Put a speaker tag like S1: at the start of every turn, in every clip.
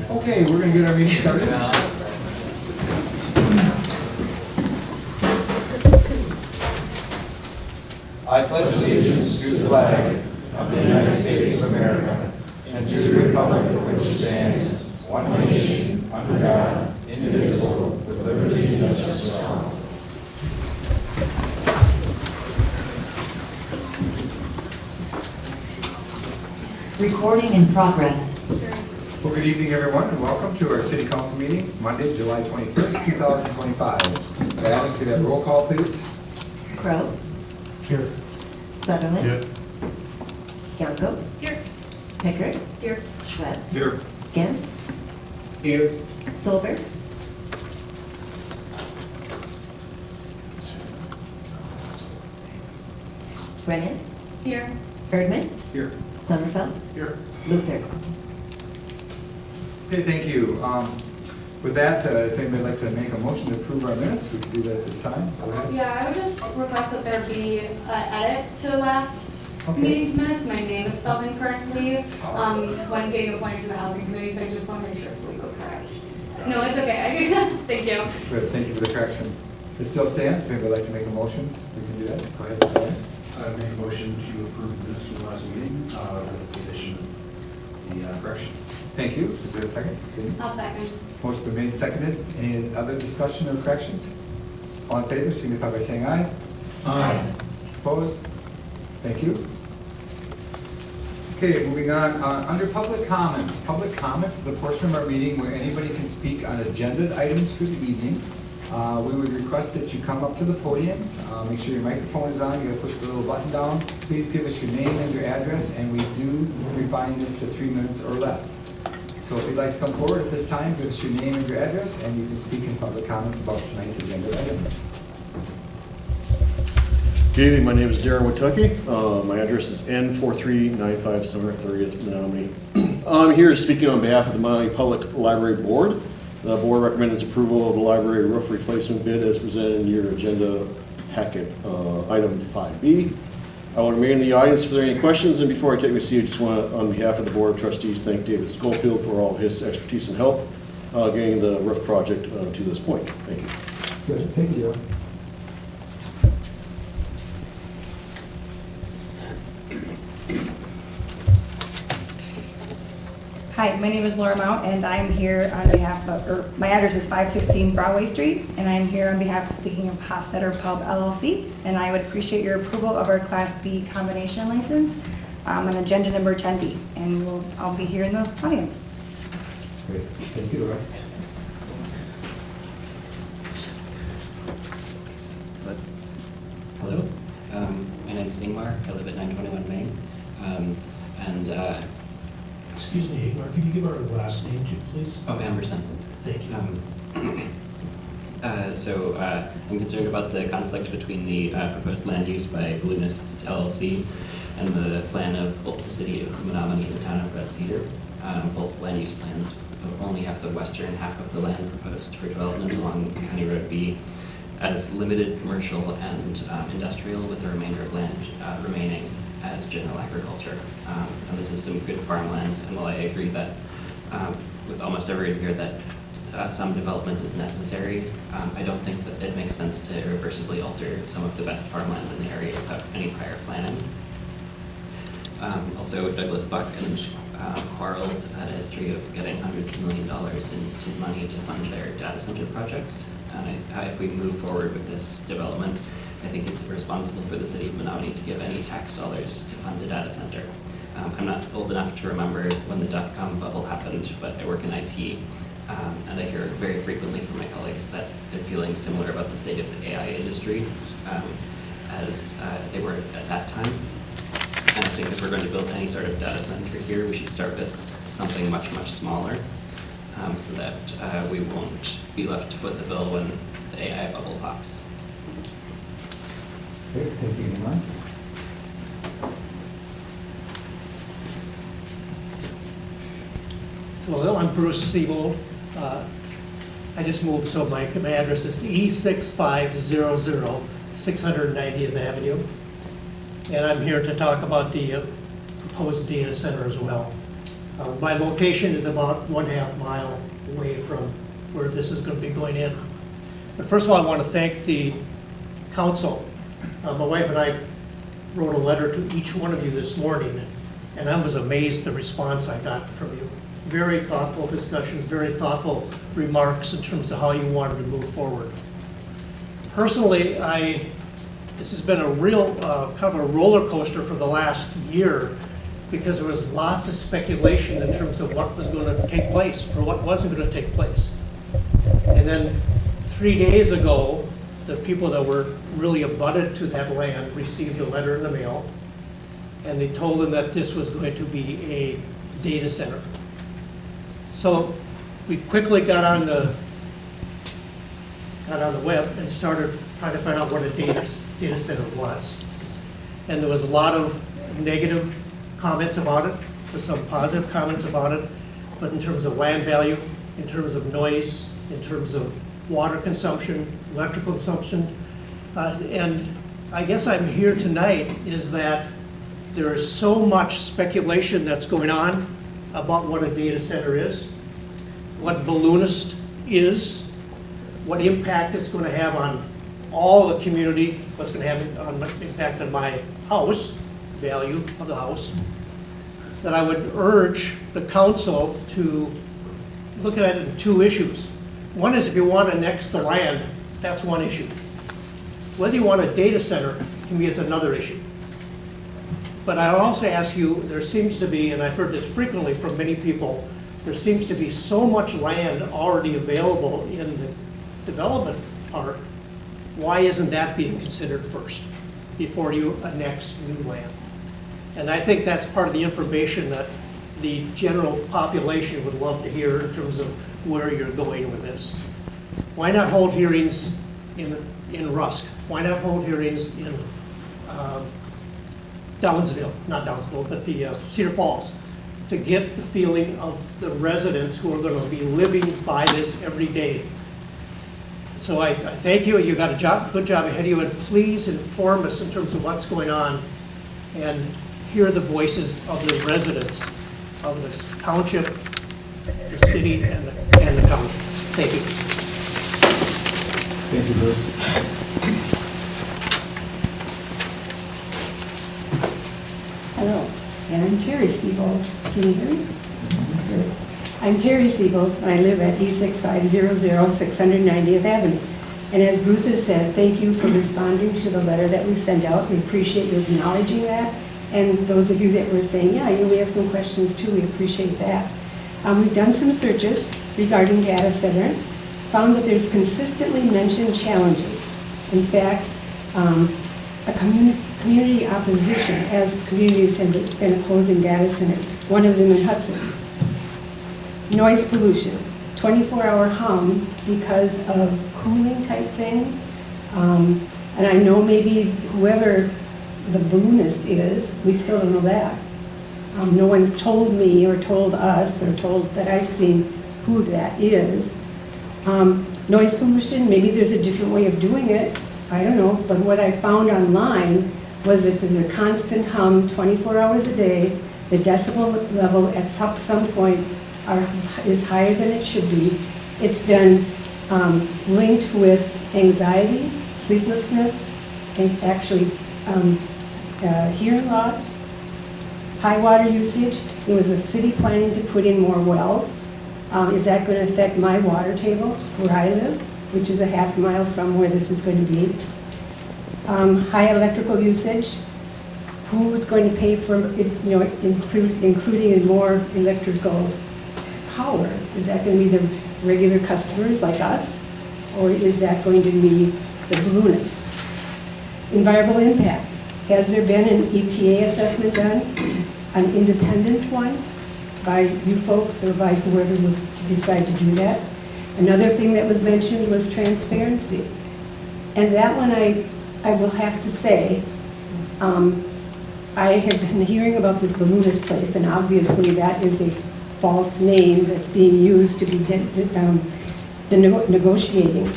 S1: Okay, we're going to get our meeting started.
S2: I pledge allegiance to the flag of the United States of America and to the republic for which it stands, one nation, under God, indivisible, with liberty and justice for all.
S3: Recording in progress.
S1: Well, good evening, everyone, and welcome to our City Council meeting, Monday, July 21st, 2025. Adam, could I have a roll call, please?
S4: Crow.
S5: Here.
S4: Sutherland.
S5: Here.
S4: Yanko.
S6: Here.
S4: Pickard.
S6: Here.
S4: Schweppes.
S5: Here.
S4: Gens.
S5: Here.
S4: Solberg. Brennan.
S6: Here.
S4: Erdman.
S5: Here.
S4: Sommerfeld.
S5: Here.
S4: Luther.
S1: Okay, thank you. With that, if anybody would like to make a motion to approve our minutes, we can do that at this time. Go ahead.
S6: Yeah, I would just request that there be an edit to last
S1: Okay.
S6: meeting's minutes. My name is spelled incorrectly when getting appointed to the housing committee, so I just want to make sure it's legally correct. No, it's okay. Thank you.
S1: Good, thank you for the correction. It still stands. If anybody would like to make a motion, we can do that. Go ahead.
S5: I make a motion to approve the minutes from the last meeting with the addition of the correction.
S1: Thank you. Is there a second? Cindy?
S6: I'll second.
S1: Motion been made and seconded. Any other discussion or corrections? All in favor, signify by saying aye.
S5: Aye.
S1: Opposed? Thank you. Okay, moving on. Under public comments. Public comments is a portion of our meeting where anybody can speak on agenda items for the evening. We would request that you come up to the podium. Make sure your microphone is on. You gotta push the little button down. Please give us your name and your address, and we do refine this to 3 minutes or less. So if you'd like to come forward at this time, give us your name and your address, and you can speak in public comments about tonight's agenda items.
S7: Good evening, my name is Darren Watucky. My address is N4395 Summer 30th, Menomonie. I'm here speaking on behalf of the Menomonie Public Library Board. The board recommends approval of the library roof replacement bid as presented in your agenda packet, item 5B. I will remain in the audience if there are any questions, and before I take my seat, I just want to, on behalf of the Board of Trustees, thank David Schofield for all his expertise and help getting the roof project to this point. Thank you.
S1: Good, thank you.
S4: Hi, my name is Laura Mount, and I'm here on behalf of, my address is 516 Broadway Street, and I'm here on behalf of, speaking of Hofstetter Pub LLC, and I would appreciate your approval of our Class B combination license on agenda number 10B, and I'll be here in the audience.
S1: Great, thank you, Laura.
S8: Hello, my name is Ingmar. I live at 921 Main.
S5: Excuse me, Igmar, could you give our last name, please?
S8: Oh, Emerson.
S5: Thank you.
S8: I'm concerned about the conflict between the proposed land use by Balloonist LLC and the plan of both the city of Menomonie and the town of Red Cedar. Both land use plans only have the western half of the land proposed for development along County Road B as limited commercial and industrial, with the remainder of land remaining as general agriculture. And this is some good farmland, and while I agree that with almost everyone here that some development is necessary, I don't think that it makes sense to irreversibly alter some of the best farmland in the area without any prior planning. Also, Douglas Buck and Quarles have had a history of getting hundreds of $millions in money to fund their data center projects. And if we move forward with this development, I think it's irresponsible for the city of Menomonie to give any tax dollars to fund a data center. I'm not old enough to remember when the dot-com bubble happened, but I work in IT, and I hear very frequently from my colleagues that they're feeling similar about the state of the AI industry as they were at that time. And I think if we're going to build any sort of data center here, we should start with something much, much smaller, so that we won't be left to foot the bill when the AI bubble pops.
S1: Okay, thank you, Imran.
S9: Hello, I'm Bruce Siebold. I just moved, so my address is E6500 690th Avenue. And I'm here to talk about the proposed data center as well. My location is about 1/2 mile away from where this is going to be going in. But first of all, I want to thank the council. My wife and I wrote a letter to each one of you this morning, and I was amazed the response I got from you. Very thoughtful discussions, very thoughtful remarks in terms of how you wanted to move forward. Personally, this has been a real kind of a roller coaster for the last year, because there was lots of speculation in terms of what was going to take place or what wasn't going to take place. And then 3 days ago, the people that were really abutted to that land received a letter in the mail, and they told them that this was going to be a data center. So we quickly got on the web and started trying to find out what a data center was. And there was a lot of negative comments about it, with some positive comments about it, but in terms of land value, in terms of noise, in terms of water consumption, electrical consumption. And I guess I'm here tonight is that there is so much speculation that's going on about what a data center is, what Balloonist is, what impact it's going to have on all the community, what's going to have an impact on my house, value of the house, that I would urge the council to look at it in 2 issues. One is if you want to annex the land, that's one issue. Whether you want a data center, to me, is another issue. But I'll also ask you, there seems to be, and I've heard this frequently from many people, there seems to be so much land already available in the development part. Why isn't that being considered first before you annex new land? And I think that's part of the information that the general population would love to hear in terms of where you're going with this. Why not hold hearings in Rusk? Why not hold hearings in Downsville, not Downsville, but the Cedar Falls, to get the feeling of the residents who are going to be living by this every day. So I thank you. You got a good job ahead of you, and please inform us in terms of what's going on and hear the voices of the residents of this township, the city, and the county. Thank you.
S1: Thank you, Bruce.
S10: Hello, and I'm Terry Siebold. Can you hear me? Good. I'm Terry Siebold, and I live at E6500 690th Avenue. And as Bruce has said, thank you for responding to the letter that we sent out. We appreciate you acknowledging that. And those of you that were saying, yeah, we have some questions too, we appreciate that. We've done some searches regarding data center, found that there's consistently mentioned challenges. In fact, a community opposition, as communities have been opposing data centers, one of them in Hudson. Noise pollution, 24-hour hum because of cooling type things. And I know maybe whoever the balloonist is, we still don't know that. No one's told me or told us or told that I've seen who that is. Noise pollution, maybe there's a different way of doing it, I don't know, but what I found online was that there's a constant hum 24 hours a day. The decibel level at some points is higher than it should be. It's been linked with anxiety, sleeplessness, and actually hearing loss, high water usage. There was a city planning to put in more wells. Is that going to affect my water table where I live, which is a half mile from where this is going to be? High electrical usage. Who's going to pay for it, including in more electrical power? Is that going to be the regular customers like us? Or is that going to be the balloonists? Environmental impact. Has there been an EPA assessment done? An independent one by you folks or by whoever would decide to do that? Another thing that was mentioned was transparency. And that one I will have to say, I have been hearing about this balloonist place, and obviously that is a false name that's being used to be negotiating.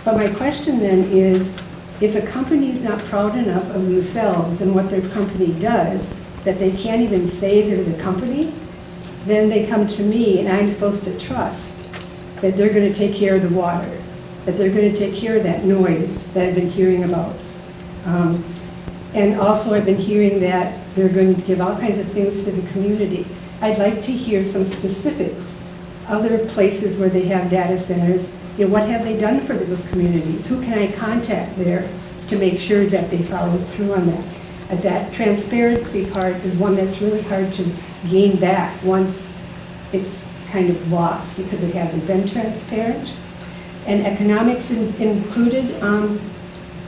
S10: But my question then is, if a company is not proud enough of themselves and what their company does, that they can't even say they're the company, then they come to me and I'm supposed to trust that they're going to take care of the water, that they're going to take care of that noise that I've been hearing about. And also I've been hearing that they're going to give all kinds of things to the community. I'd like to hear some specifics. Other places where they have data centers, what have they done for those communities? Who can I contact there to make sure that they follow through on that? That transparency part is one that's really hard to gain back once it's kind of lost because it hasn't been transparent. And economics included,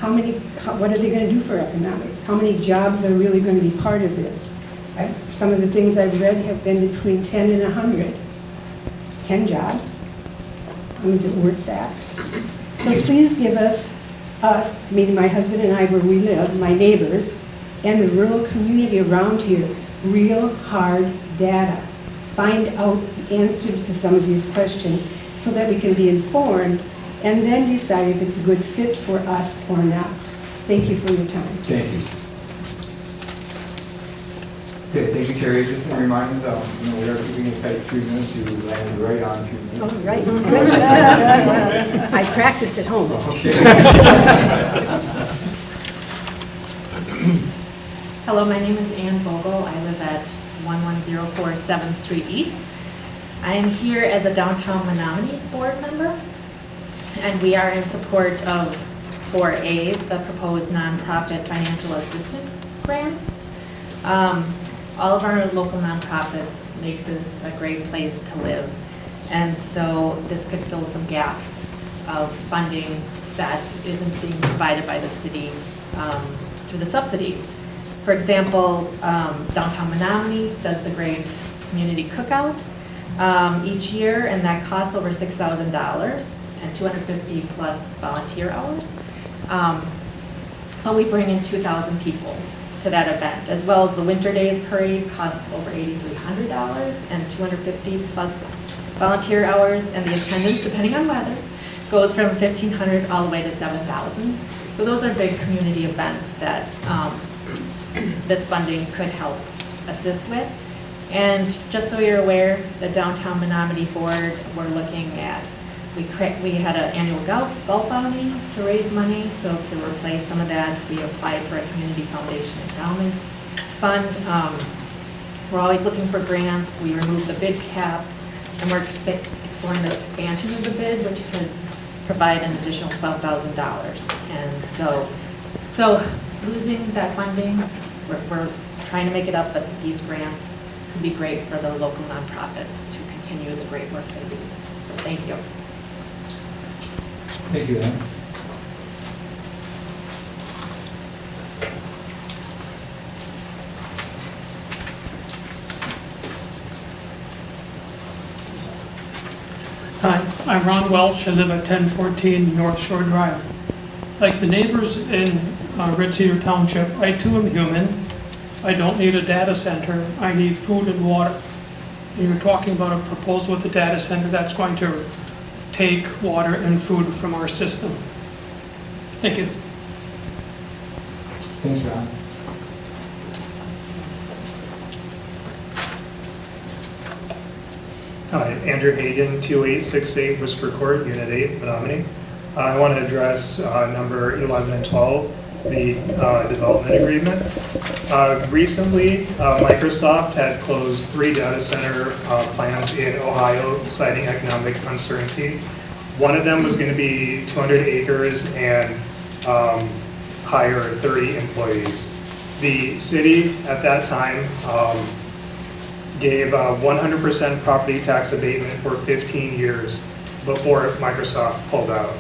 S10: what are they going to do for economics? How many jobs are really going to be part of this? Some of the things I've read have been between 10 and 100. 10 jobs. Is it worth that? So please give us, meaning my husband and I where we live, my neighbors, and the rural community around here, real hard data. Find out the answers to some of these questions so that we can be informed and then decide if it's a good fit for us or not. Thank you for your time.
S1: Thank you. Okay, thank you, Terry. Just to remind us, we are keeping it tight 3 minutes. You landed right on 2 minutes.
S10: Oh, right. I practiced at home.
S1: Okay.
S11: Hello, my name is Ann Vogel. I live at 1104 7th Street East. I am here as a downtown Menomonie board member, and we are in support of 4A, the proposed nonprofit financial assistance grants. All of our local nonprofits make this a great place to live, and so this could fill some gaps of funding that isn't being provided by the city through the subsidies. For example, downtown Menomonie does the great community cookout each year, and that costs over $6,000 and 250 plus volunteer hours. But we bring in 2,000 people to that event, as well as the Winter Days Parade costs over $8,300 and 250 plus volunteer hours, and the attendance, depending on weather, goes from 1,500 all the way to 7,000. So those are big community events that this funding could help assist with. And just so you're aware, the Downtown Menomonie Board, we're looking at, we had an annual golf outing to raise money, so to replace some of that, we applied for a community foundation endowment fund. We're always looking for grants. We removed the bid cap, and we're exploring the expansion of the bid, which could provide an additional $12,000. And so losing that funding, we're trying to make it up, but these grants could be great for the local nonprofits to continue the great work they do. So thank you.
S1: Thank you, Ann.
S12: Hi, I'm Ron Welch, I live at 1014 North Shore Drive. Like the neighbors in Red Cedar Township, I too am human. I don't need a data center, I need food and water. And you're talking about a proposal with a data center that's going to take water and food from our system. Thank you.
S1: Thanks, Ron.
S13: Hi, Andrew Hagan, 2868 Whisper Court, Unit 8, Menomonie. I want to address number 11 and 12, the development agreement. Recently, Microsoft had closed 3 data center plans in Ohio, citing economic uncertainty. One of them was going to be 200 acres and hire 30 employees. The city at that time gave 100% property tax abatement for 15 years before Microsoft pulled out.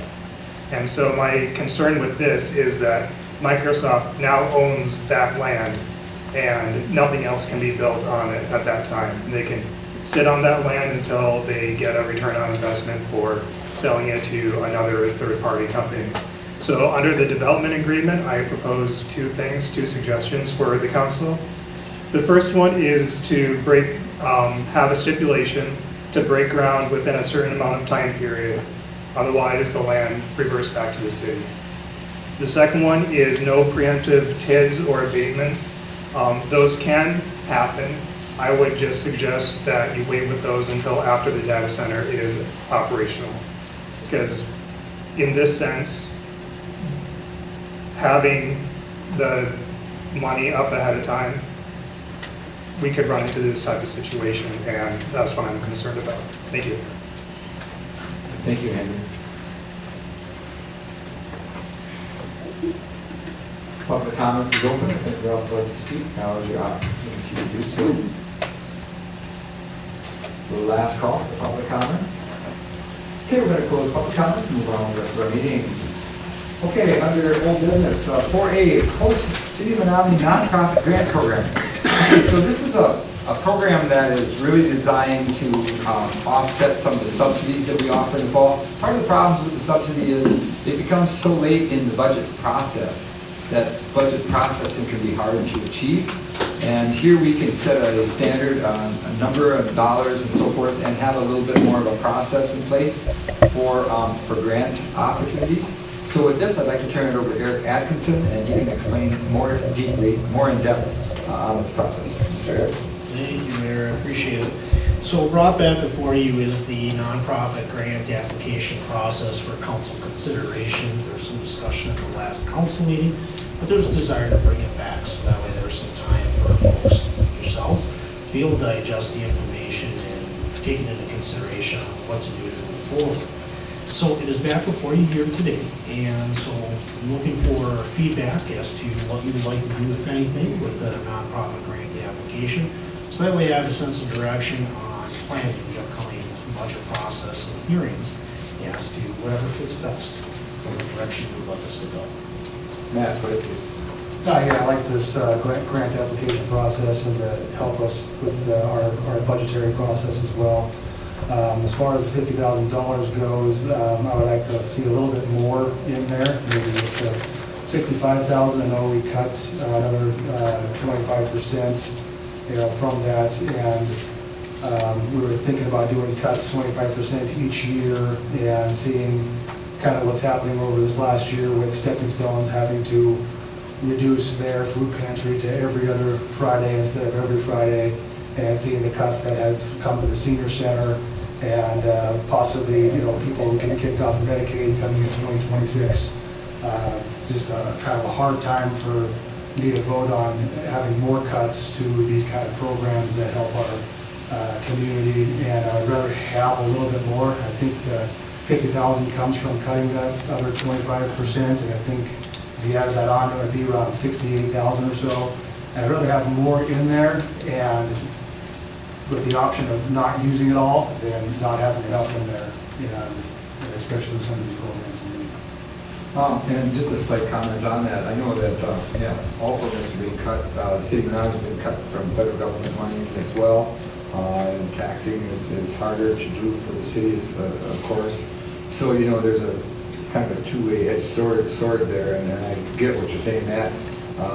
S13: And so my concern with this is that Microsoft now owns that land and nothing else can be built on it at that time. They can sit on that land until they get a return on investment for selling it to another third-party company. So under the development agreement, I propose 2 suggestions for the council. The first one is to have a stipulation to break ground within a certain amount of time period. Otherwise, the land reverts back to the city. The second one is no preemptive TIDs or abatements. Those can happen. I would just suggest that you wait with those until after the data center is operational. Because in this sense, having the money up ahead of time, we could run into this type of situation, and that's what I'm concerned about. Thank you.
S1: Thank you, Andrew. Public comments is open. If anybody else would like to speak, now is your opportunity to do so. The last call for public comments. Okay, we're going to close public comments and move on to the rest of our meeting. Okay, under old business, 4A, host City of Menomonie nonprofit grant program. Okay, so this is a program that is really designed to offset some of the subsidies that we offer in the fall. Part of the problems with the subsidy is it becomes so late in the budget process that budget processing can be harder to achieve. And here we can set a standard, a number of dollars and so forth, and have a little bit more of a process in place for grant opportunities. So with this, I'd like to turn it over to Eric Atkinson, and he can explain more deeply, more in depth on this process. Mr. Eric.
S14: Thank you, Mayor. I appreciate it. So brought back before you is the nonprofit grant application process for council consideration. There was some discussion at the last council meeting, but there was a desire to bring it back so that way there was some time for folks yourselves to be able to digest the information and take it into consideration on what to do to move forward. So it is back before you here today, and so I'm looking for feedback as to what you would like to do, if anything, with the nonprofit grant application. So that way I have a sense of direction on planning the upcoming budget process and hearings as to whatever fits best for the direction you would like us to go.
S1: Matt, please.
S15: Yeah, I like this grant application process and to help us with our budgetary process as well. As far as the $50,000 goes, I would like to see a little bit more in there, maybe with $65,000. I know we cut another 25%, from that, and we were thinking about doing cuts 25% each year and seeing kind of what's happening over this last year with Stepping Stones having to reduce their food pantry to every other Friday instead of every Friday, and seeing the cuts that have come to the senior center, and possibly, people who get kicked off of Medicaid coming in 2026. It's just kind of a hard time for me to vote on having more cuts to these kind of programs that help our community, and I'd rather have a little bit more. I think 50,000 comes from cutting that other 25%, and I think if you add that on, it would be around 68,000 or so. And I'd rather have more in there, and with the option of not using it all, than not having enough in there, especially with some of these programs.
S1: And just a slight comment on that. I know that, all programs are being cut. The city of Menomonie has been cut from federal government monies as well. And taxing is harder to do for the cities, of course. So, it's kind of a two-way-edged sword there, and I get what you're saying, Matt.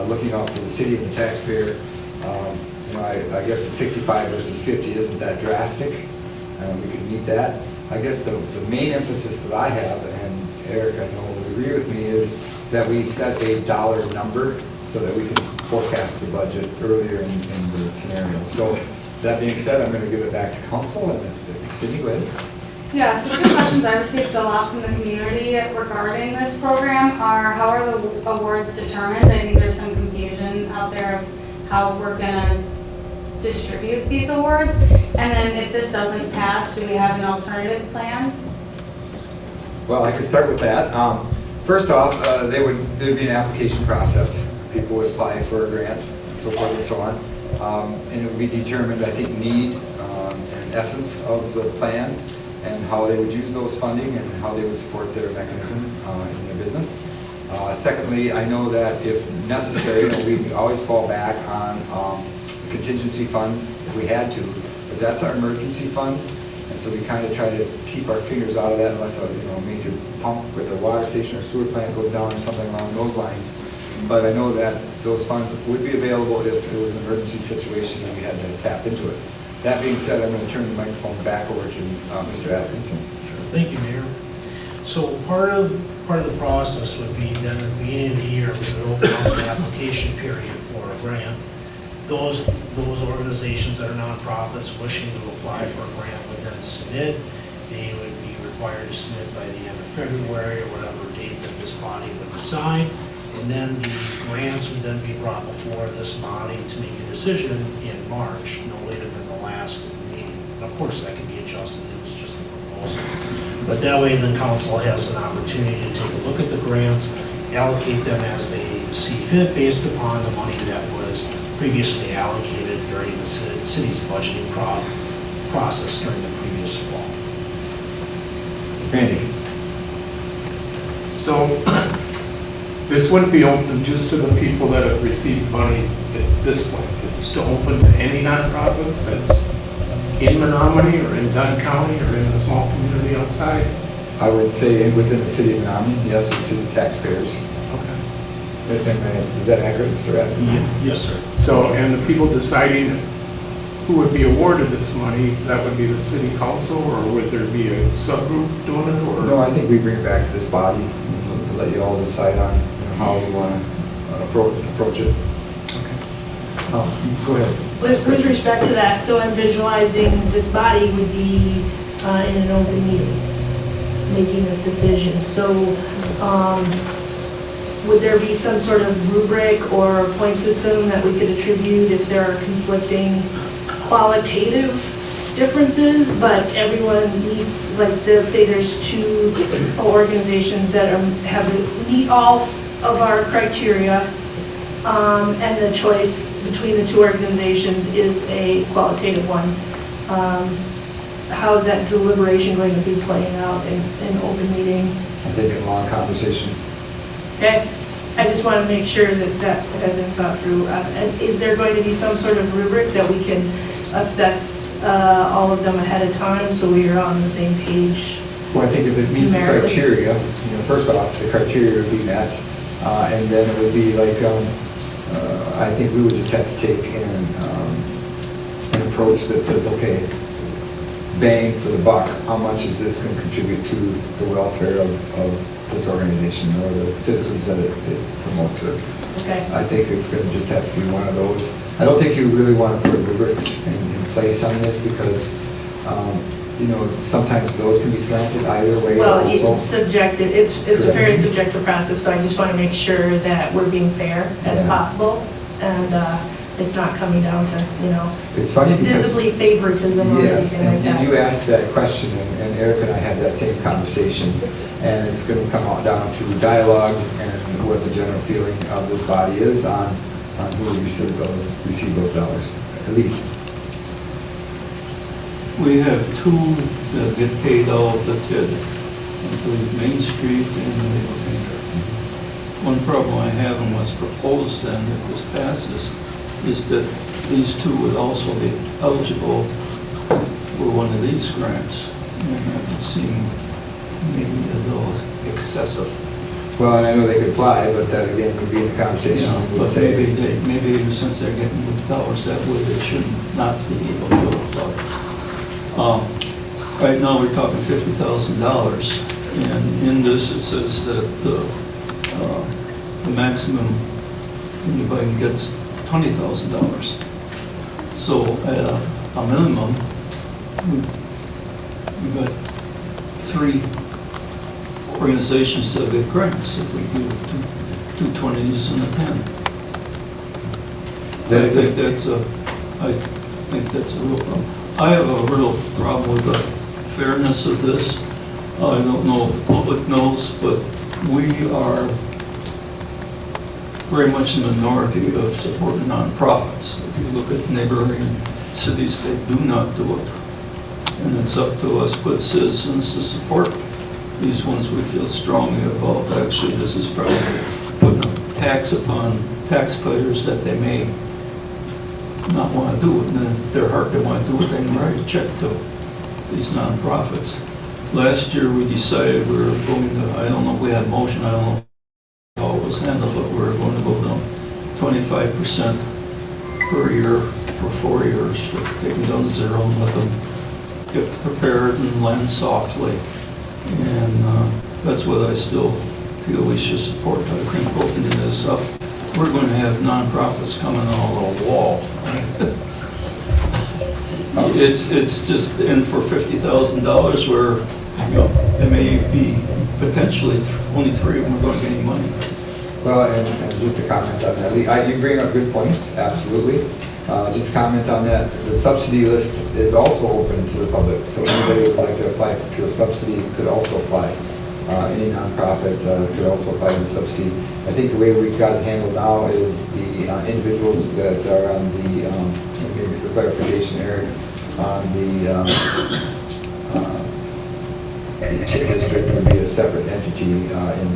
S1: Looking out for the city and the taxpayer, I guess the 65 versus 50 isn't that drastic. We could meet that. I guess the main emphasis that I have, and Eric, I know will agree with me, is that we set a dollar number so that we can forecast the budget earlier in the scenario. So that being said, I'm going to give it back to council, and Cindy, go ahead.
S6: Yeah, so two questions I received a lot from the community regarding this program are, how are the awards determined? I think there's some confusion out there of how we're gonna distribute these awards. And then if this doesn't pass, do we have an alternative plan?
S1: Well, I could start with that. First off, there'd be an application process. People would apply for a grant, and so forth and so on. And it would be determined, I think, need and essence of the plan, and how they would use those funding and how they would support their mechanism in their business. Secondly, I know that if necessary, we could always fall back on a contingency fund if we had to, but that's our emergency fund, and so we kind of try to keep our fingers out of that unless a major pump with a water station or sewer plant goes down or something along those lines. But I know that those funds would be available if it was an emergency situation and we had to tap into it. That being said, I'm going to turn the microphone back over to Mr. Atkinson.
S14: Sure, thank you, Mayor. So part of the process would be then at the beginning of the year, we would open up an application period for a grant. Those organizations that are nonprofits wishing to apply for a grant would then submit. They would be required to submit by the end of February or whatever date that this body would decide. And then the grants would then be brought before this body to make a decision in March, no later than the last meeting. And of course, that can be adjusted, it was just a proposal. But that way, then council has an opportunity to take a look at the grants, allocate them as they see fit based upon the money that was previously allocated during the city's budgeting process during the previous fall.
S1: Randy.
S16: So this wouldn't be open just to the people that have received money at this point. It's still open to any nonprofit that's in Menomonie or in Dunn County or in a small community outside?
S1: I would say within the city of Menomonie, yes, the city taxpayers.
S16: Okay.
S1: Is that accurate, Mr. Atkinson?
S14: Yes, sir.
S16: So, and the people deciding who would be awarded this money, that would be the city council, or would there be a subgroup doing it, or?
S1: No, I think we bring it back to this body and let you all decide on how we want to approach it. Okay. Go ahead.
S17: With respect to that, so I'm visualizing this body would be in an open meeting, making this decision. So would there be some sort of rubric or point system that we could attribute if there are conflicting qualitative differences, but everyone meets, like they'll say there's two organizations that meet all of our criteria, and the choice between the two organizations is a qualitative one. How is that deliberation going to be playing out in an open meeting?
S1: I think a long conversation.
S17: Okay, I just want to make sure that has been thought through. And is there going to be some sort of rubric that we can assess all of them ahead of time so we are on the same page?
S1: Well, I think if it meets the criteria, first off, the criteria would be met, and then it would be like, I think we would just have to take an approach that says, okay, bang for the buck, how much is this going to contribute to the welfare of this organization or the citizens that it promotes?
S17: Okay.
S1: I think it's going to just have to be one of those. I don't think you really want to put rubrics in place on this because, sometimes those can be slanted either way.
S17: Well,
S1: also.
S17: it's subjective, it's a very subjective process, so I just want to make sure that we're being fair as possible, and it's not coming down to,
S1: It's funny because
S17: visibly favoritism or anything like that.
S1: and you asked that question, and Eric and I had that same conversation, and it's going to come down to dialogue and what the general feeling of this body is on who will receive those dollars. Lee.
S18: We have two that get paid out of the TID, including Main Street and the Legal Finger. One problem I have and what's proposed then, if this passes, is that these two would also be eligible for one of these grants. And that would seem maybe a little excessive.
S1: Well, and I know they could apply, but that again would be in the conversation.
S18: Yeah,
S1: We would
S18: but
S1: say,
S18: maybe since they're getting the dollars that way, they should not be able to apply. Right now, we're talking $50,000, and in this, it says that the maximum anybody gets $20,000. So at a minimum, we got 3 organizations that get grants if we do two 20s and a 10. I think that's a real problem. I have a real problem with the fairness of this. I don't know if the public knows, but we are very much in the minority of supporting nonprofits. If you look at neighboring cities, they do not do it. And it's up to us good citizens to support these ones we feel strongly about. Actually, this is probably putting a tax upon taxpayers that they may not want to do it. And in their heart, they want to do it, they can write a check to these nonprofits. Last year, we decided we were going to, I don't know if we had a motion, I don't know how it was handled, but we were going to go down 25% per year for 4 years, to take them down to 0 and let them get prepared and land softly. And that's what I still feel we should support. I think opening this up, we're going to have nonprofits coming out of the wall. It's just, and for $50,000 where, you know, there may be potentially only 3 of them are going to get any money.
S1: well, and just to comment on that, you bring up good points, absolutely. Just to comment on that, the subsidy list is also open to the public, so anybody who would like to apply to a subsidy could also apply. Any nonprofit could also apply to the subsidy. I think the way we've got it handled now is the individuals that are on the, maybe for clarification, Eric, on the TIP district would be a separate entity in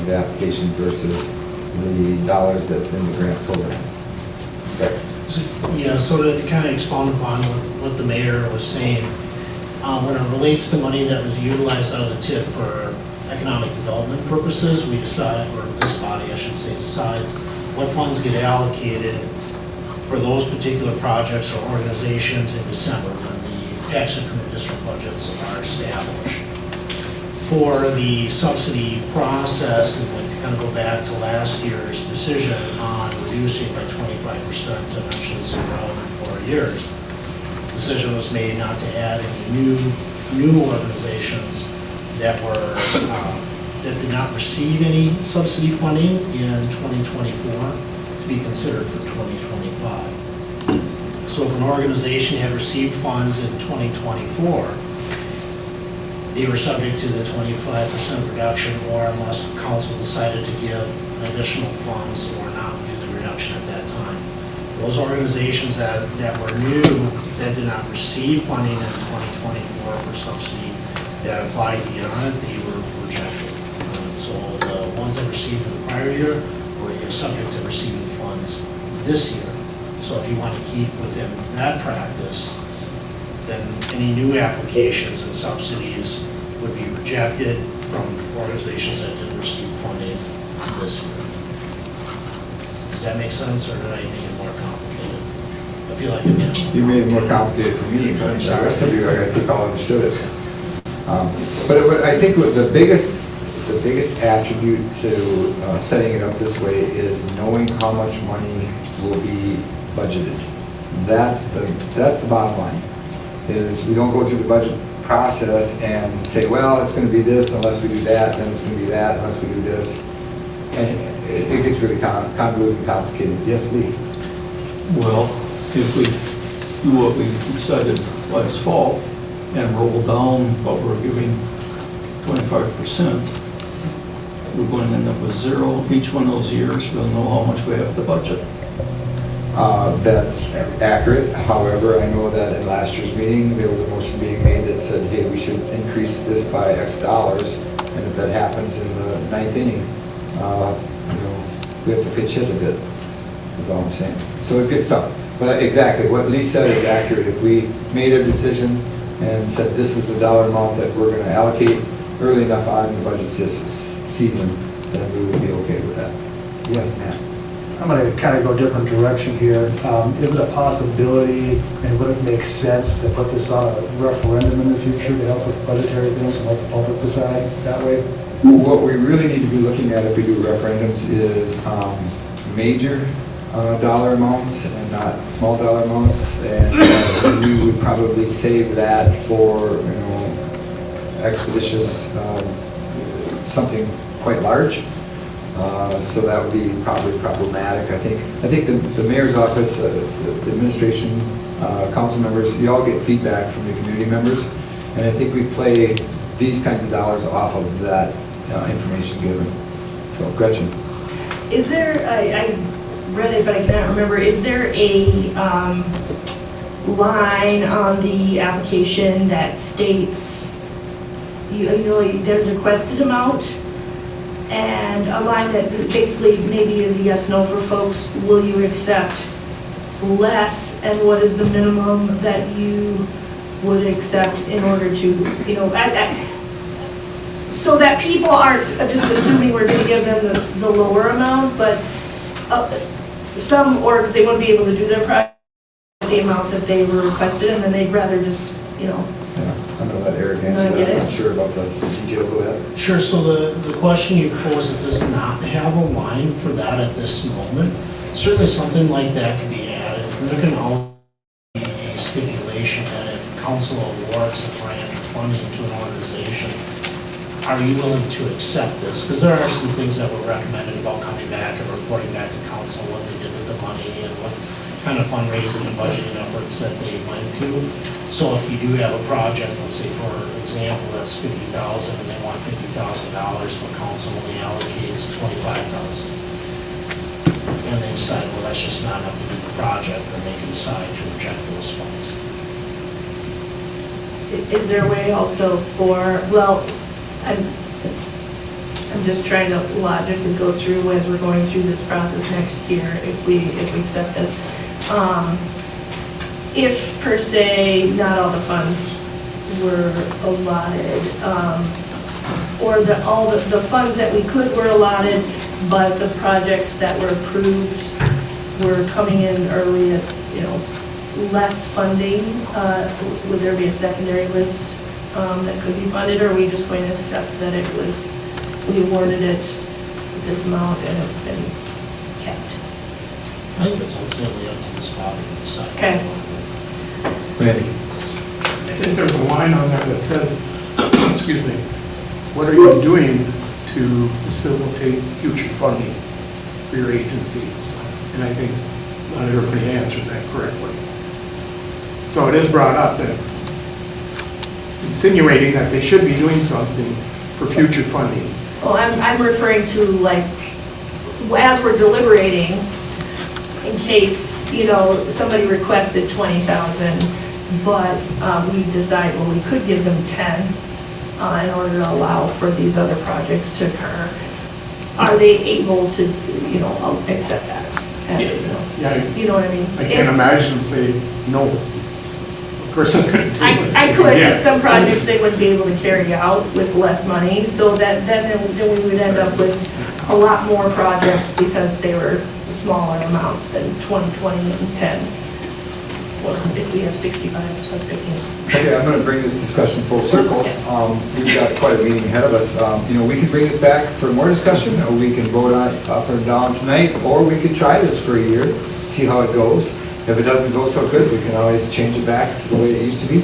S1: the application versus the dollars that's in the grant program. Okay.
S14: Yeah, so to kind of expound upon what the mayor was saying, when it relates to money that was utilized out of the TIP for economic development purposes, we decide, or this body, I should say, decides what funds get allocated for those particular projects or organizations in December when the tax increment district budgets are established. For the subsidy process, and like to kind of go back to last year's decision on reducing by 25% to eventually 0 in 4 years, the decision was made not to add any new organizations that were that did not receive any subsidy funding in 2024 to be considered for 2025. So if an organization had received funds in 2024, they were subject to the 25% reduction, or unless the council decided to give additional funds or not do the reduction at that time. Those organizations that were new, that did not receive funding in 2024 for subsidy that applied beyond it, they were rejected. So the ones that received in the prior year were subject to receiving funds this year. So if you want to keep within that practice, then any new applications and subsidies would be rejected from organizations that didn't receive funding this year. Does that make sense, or did I make it more complicated? I feel like it did.
S1: You made it more complicated for me, but the rest of you, I think all understood it. But I think the biggest attribute to setting it up this way is knowing how much money will be budgeted. That's the bottom line. Is we don't go through the budget process and say, well, it's going to be this unless we do that, then it's going to be that unless we do this. And it gets really convoluted and complicated. Yes, Lee?
S18: Well, if we do what we decided last fall and roll down what we're giving 25%, we're going to end up with 0 each one of those years. We'll know how much we have to budget.
S1: That's accurate. However, I know that in last year's meeting, there was a motion being made that said, hey, we should increase this by X dollars. And if that happens in the 9th inning, we have to pitch hit a bit, is all I'm saying. So it gets tough. But exactly, what Lee said is accurate. If we made a decision and said this is the dollar amount that we're gonna allocate early enough on in the budget season, then we would be okay with that. Yes, Matt?
S15: I'm going to kind of go a different direction here. Is it a possibility, and would it make sense to put this on a referendum in the future to help with budgetary things and let the public decide that way?
S1: What we really need to be looking at if we do referendums is major dollar amounts and not small dollar amounts. And we would probably save that for, expeditious, something quite large. So that would be probably problematic. I think the mayor's office, the administration, council members, you all get feedback from the community members. And I think we play these kinds of dollars off of that information given. So Gretchen.
S17: Is there, I read it, but I cannot remember, is there a line on the application that states, there's a requested amount, and a line that basically maybe is a yes, no for folks, will you accept less, and what is the minimum that you would accept in order to, so that people aren't just assuming we're gonna give them the lower amount, but some orgs, they won't be able to do their project at the amount that they were requested, and then they'd rather just,
S1: Yeah, I'm gonna let Eric answer that. I'm not sure about the details of that.
S14: Sure, so the question you pose, does not have a line for that at this moment. Certainly something like that can be added. There can always be a stipulation that if council awards a grant or funding to an organization, are you willing to accept this? Because there are some things that were recommended about coming back and reporting back to council what they did with the money and what kind of fundraising and budgeting efforts that they went to. So if you do have a project, let's say for example, that's $50,000 and they want $50,000, but council only allocates $25,000. And they decide, well, that's just not enough to do the project, then they can decide to reject those funds.
S17: is there a way also for, well, I'm just trying to logically go through as we're going through this process next year, if we accept this. If per se, not all the funds were allotted, or all the funds that we could were allotted, but the projects that were approved were coming in early at, less funding, would there be a secondary list that could be funded, or are we just going to accept that we awarded it this amount and it's been kept?
S14: I think it's ultimately up to this body to decide.
S17: Okay.
S1: Randy?
S16: I think there's a line on there that says, excuse me, what are you doing to facilitate future funding for your agency? And I think not everybody answered that correctly. So it is brought up that insinuating that they should be doing something for future funding.
S17: Well, I'm referring to like, as we're deliberating, in case, somebody requested 20,000, but we decide, well, we could give them 10 in order to allow for these other projects to occur. Are they able to, accept that? And, you know what I mean?
S16: I can't imagine them say no. A person couldn't do it.
S17: I could, because some projects they wouldn't be able to carry out with less money, so that then we would end up with a lot more projects because they were smaller amounts than 20, 20, and 10. Well, if we have 65 plus 15.
S1: Okay, I'm going to bring this discussion full circle. We've got quite a meeting ahead of us. We can bring this back for more discussion, or we can vote on it up or down tonight, or we could try this for a year, see how it goes. If it doesn't go so good, we can always change it back to the way it used to be.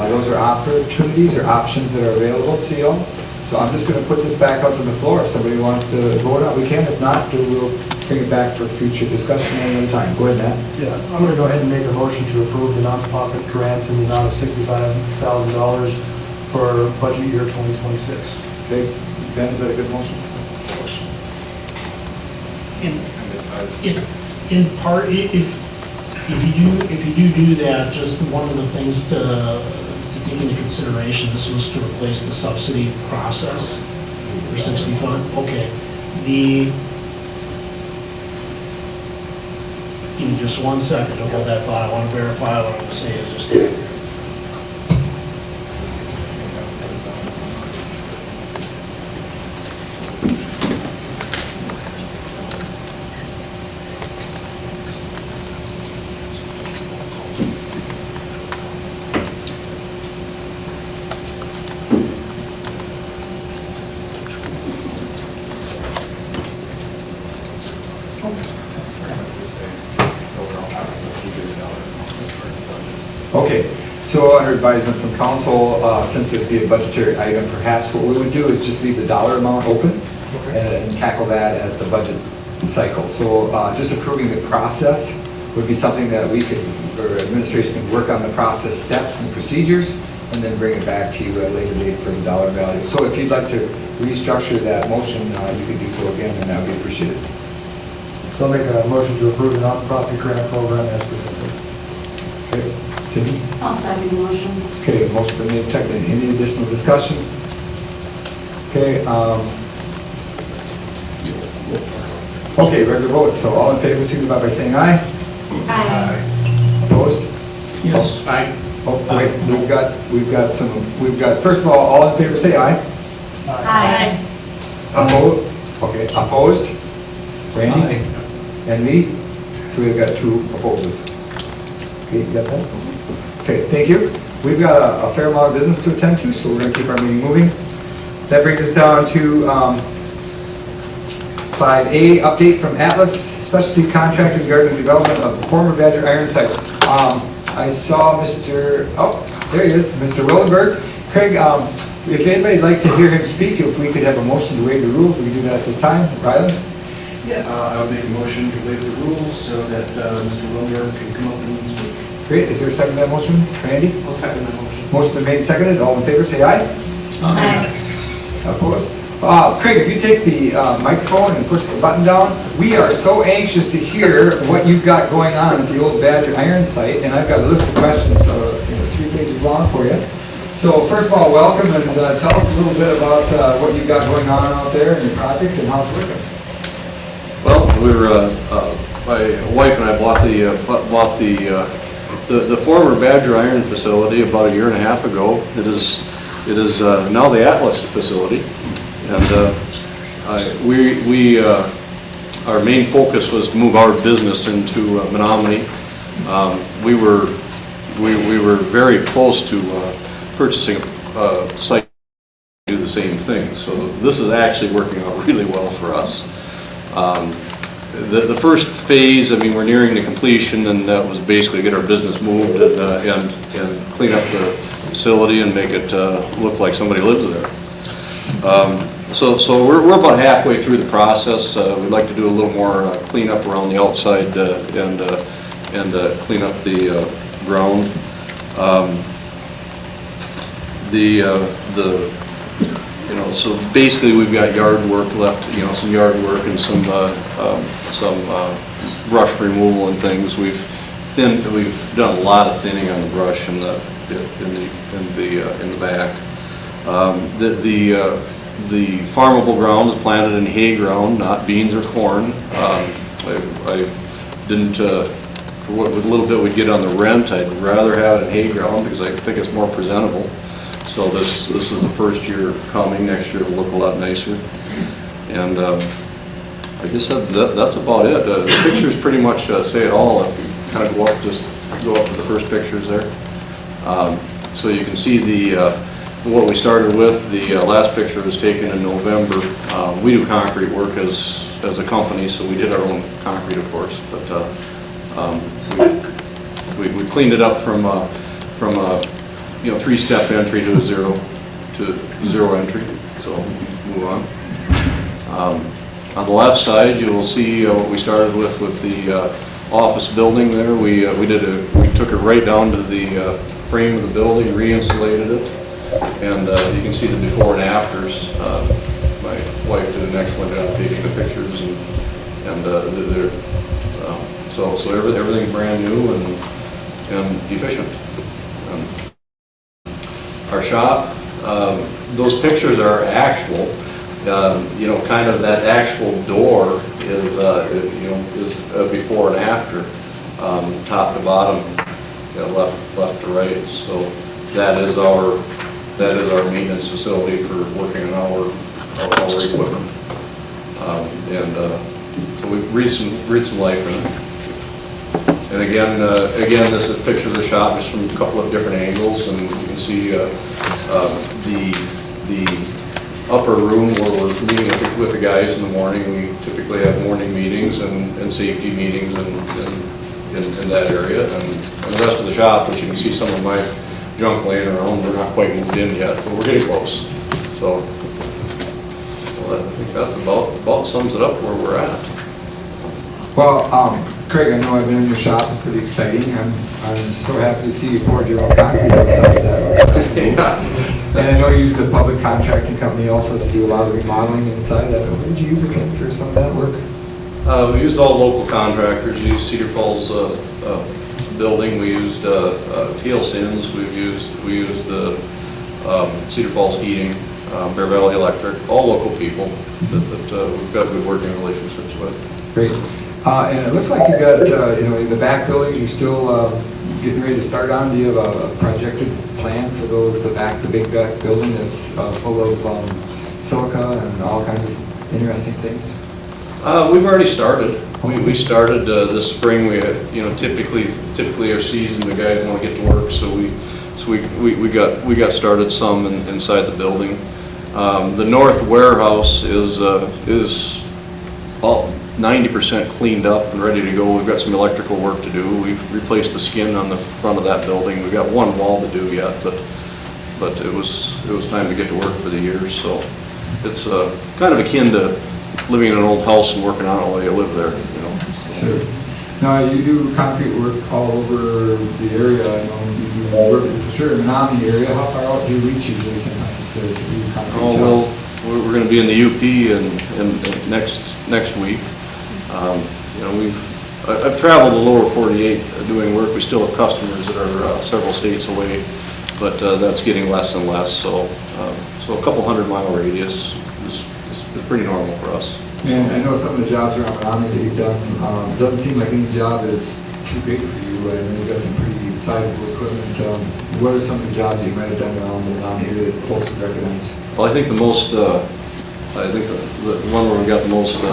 S1: Those are opportunities or options that are available to you all. So I'm just going to put this back out to the floor. If somebody wants to vote on it, we can. If not, we'll bring it back for future discussion at another time. Go ahead, Matt.
S15: Yeah, I'm going to go ahead and make a motion to approve the nonprofit grants in the amount of $65,000 for budget year 2026.
S1: Okay, Ben, is that a good motion?
S14: In part, if you do that, just one of the things to take into consideration, this was to replace the subsidy process for 65. Okay, Give me just 1 second to hold that thought. I want to verify what I'm going to say is just accurate.
S1: Okay, so under advisement from council, since it'd be a budgetary item, perhaps what we would do is just leave the dollar amount open and tackle that at the budget cycle. So just approving the process would be something that we could, or administration could work on the process steps and procedures and then bring it back to you at a later date for the dollar value. So if you'd like to restructure that motion, you could do so again, and that would be appreciated.
S15: So I'll make a motion to approve the non-profit grant program as presented.
S1: Okay, Cindy?
S6: I'll second the motion.
S1: Okay, motion been made, seconded. Any additional discussion? Okay, okay, regular vote. So all in favor, signify by saying aye.
S6: Aye.
S1: Opposed?
S16: Yes. Aye.
S1: Oh, wait, we've got, first of all in favor, say aye.
S6: Aye.
S1: Opposed? Okay, opposed? Randy? And me? So we've got 2 opposes. Okay, you got that? Okay, thank you. We've got a fair amount of business to attend to, so we're going to keep our meeting moving. That brings us down to 5A, update from Atlas, specialty contracting regarding development of the former Badger Iron site. I saw Mr., oh, there he is, Mr. Willenberg. Craig, if anybody'd like to hear him speak, if we could have a motion to waive the rules, we can do that at this time. Riley?
S5: Yeah, I would make a motion to waive the rules so that Mr. Wilbur can come up and speak.
S1: Great, is there a second to that motion? Randy?
S5: I'll second that motion.
S1: Motion been made and seconded, all in favor, say aye.
S6: Aye.
S1: Opposed? Craig, if you take the microphone and push the button down, we are so anxious to hear what you've got going on at the old Badger Iron site, and I've got a list of questions, 3 pages long for you. So first of all, welcome, and tell us a little bit about what you've got going on out there in your project and how it's working.
S7: Well, my wife and I bought the former Badger Iron facility about 1.5 years ago. It is now the Atlas facility, and our main focus was to move our business into Menomonie. We were very close to purchasing a site to do the same thing. So this is actually working out really well for us. The first phase, I mean, we're nearing the completion, and that was basically get our business moved and clean up the facility and make it look like somebody lives there. So we're about halfway through the process. We'd like to do a little more cleanup around the outside and clean up the ground. So basically we've got yard work left, some yard work and some brush removal and things. We've done a lot of thinning on the brush in the back. The farmable ground is planted in hay ground, not beans or corn. I didn't, for what little bit we get on the rent, I'd rather have it in hay ground because I think it's more presentable. So this is the first year coming. Next year it'll look a lot nicer. And I guess that's about it. The pictures pretty much say it all. If you kind of go up to the first pictures there. So you can see what we started with. The last picture was taken in November. We do concrete work as a company, so we did our own concrete, of course. But we cleaned it up from a 3-step entry to zero entry. So move on. On the left side, you will see what we started with the office building there. We took it right down to the frame of the building, re-insulated it, and you can see the before and afters. My wife did an excellent job taking the pictures, so everything's brand new and efficient. Our shop, those pictures are actual. Kind of that actual door is a before and after. top to bottom, left to right. So that is our maintenance facility for working on our equipment. So we've breathed some life in it. And again, this is a picture of the shop just from a couple of different angles, and you can see the upper room where we're meeting with the guys in the morning. We typically have morning meetings and safety meetings in that area. And the rest of the shop, which you can see some of my junk laying around, we're not quite moved in yet, but we're getting close. So I think that's about sums it up where we're at.
S1: Well, Craig, I know I've been in your shop, it's pretty exciting. I'm so happy to see you poured your own concrete outside that. And I know you used a public contracting company also to do a lot of remodeling inside that. What did you use again for some of that work?
S7: We used all local contractors. We used Cedar Falls building. We used TL Sins. We used Cedar Falls Heating, Bear Valley Electric, all local people that we've got good working relationships with.
S1: Great. And it looks like you've got, the back buildings, you're still getting ready to start on. Do you have a projected plan for the big back building that's full of silica and all kinds of interesting things?
S7: We've already started. We started this spring. We had, typically our season, the guys want to get to work, so we got started some inside the building. The north warehouse is about 90% cleaned up and ready to go. We've got some electrical work to do. We've replaced the skin on the front of that building. We've got one wall to do yet, but it was time to get to work for the year. So it's kind of akin to living in an old house and working on it while you live there.
S1: Sure. Now you do concrete work all over the area. I know you work for sure in the Menomonie area. How far out do you reach usually sometimes to do concrete jobs?
S7: Well, we're going to be in the UP and next week. I've traveled the lower 48 doing work. We still have customers that are several states away, but that's getting less and less. So a couple 100-mile radius is pretty normal for us.
S1: And I know some of the jobs around Menomonie that you've done, doesn't seem like any job is too big for you. I mean, you've got some pretty sizable equipment. What are some of the jobs that you might have done around the Menomonie area that folks would recognize?
S7: Well, I think the one where we got the most,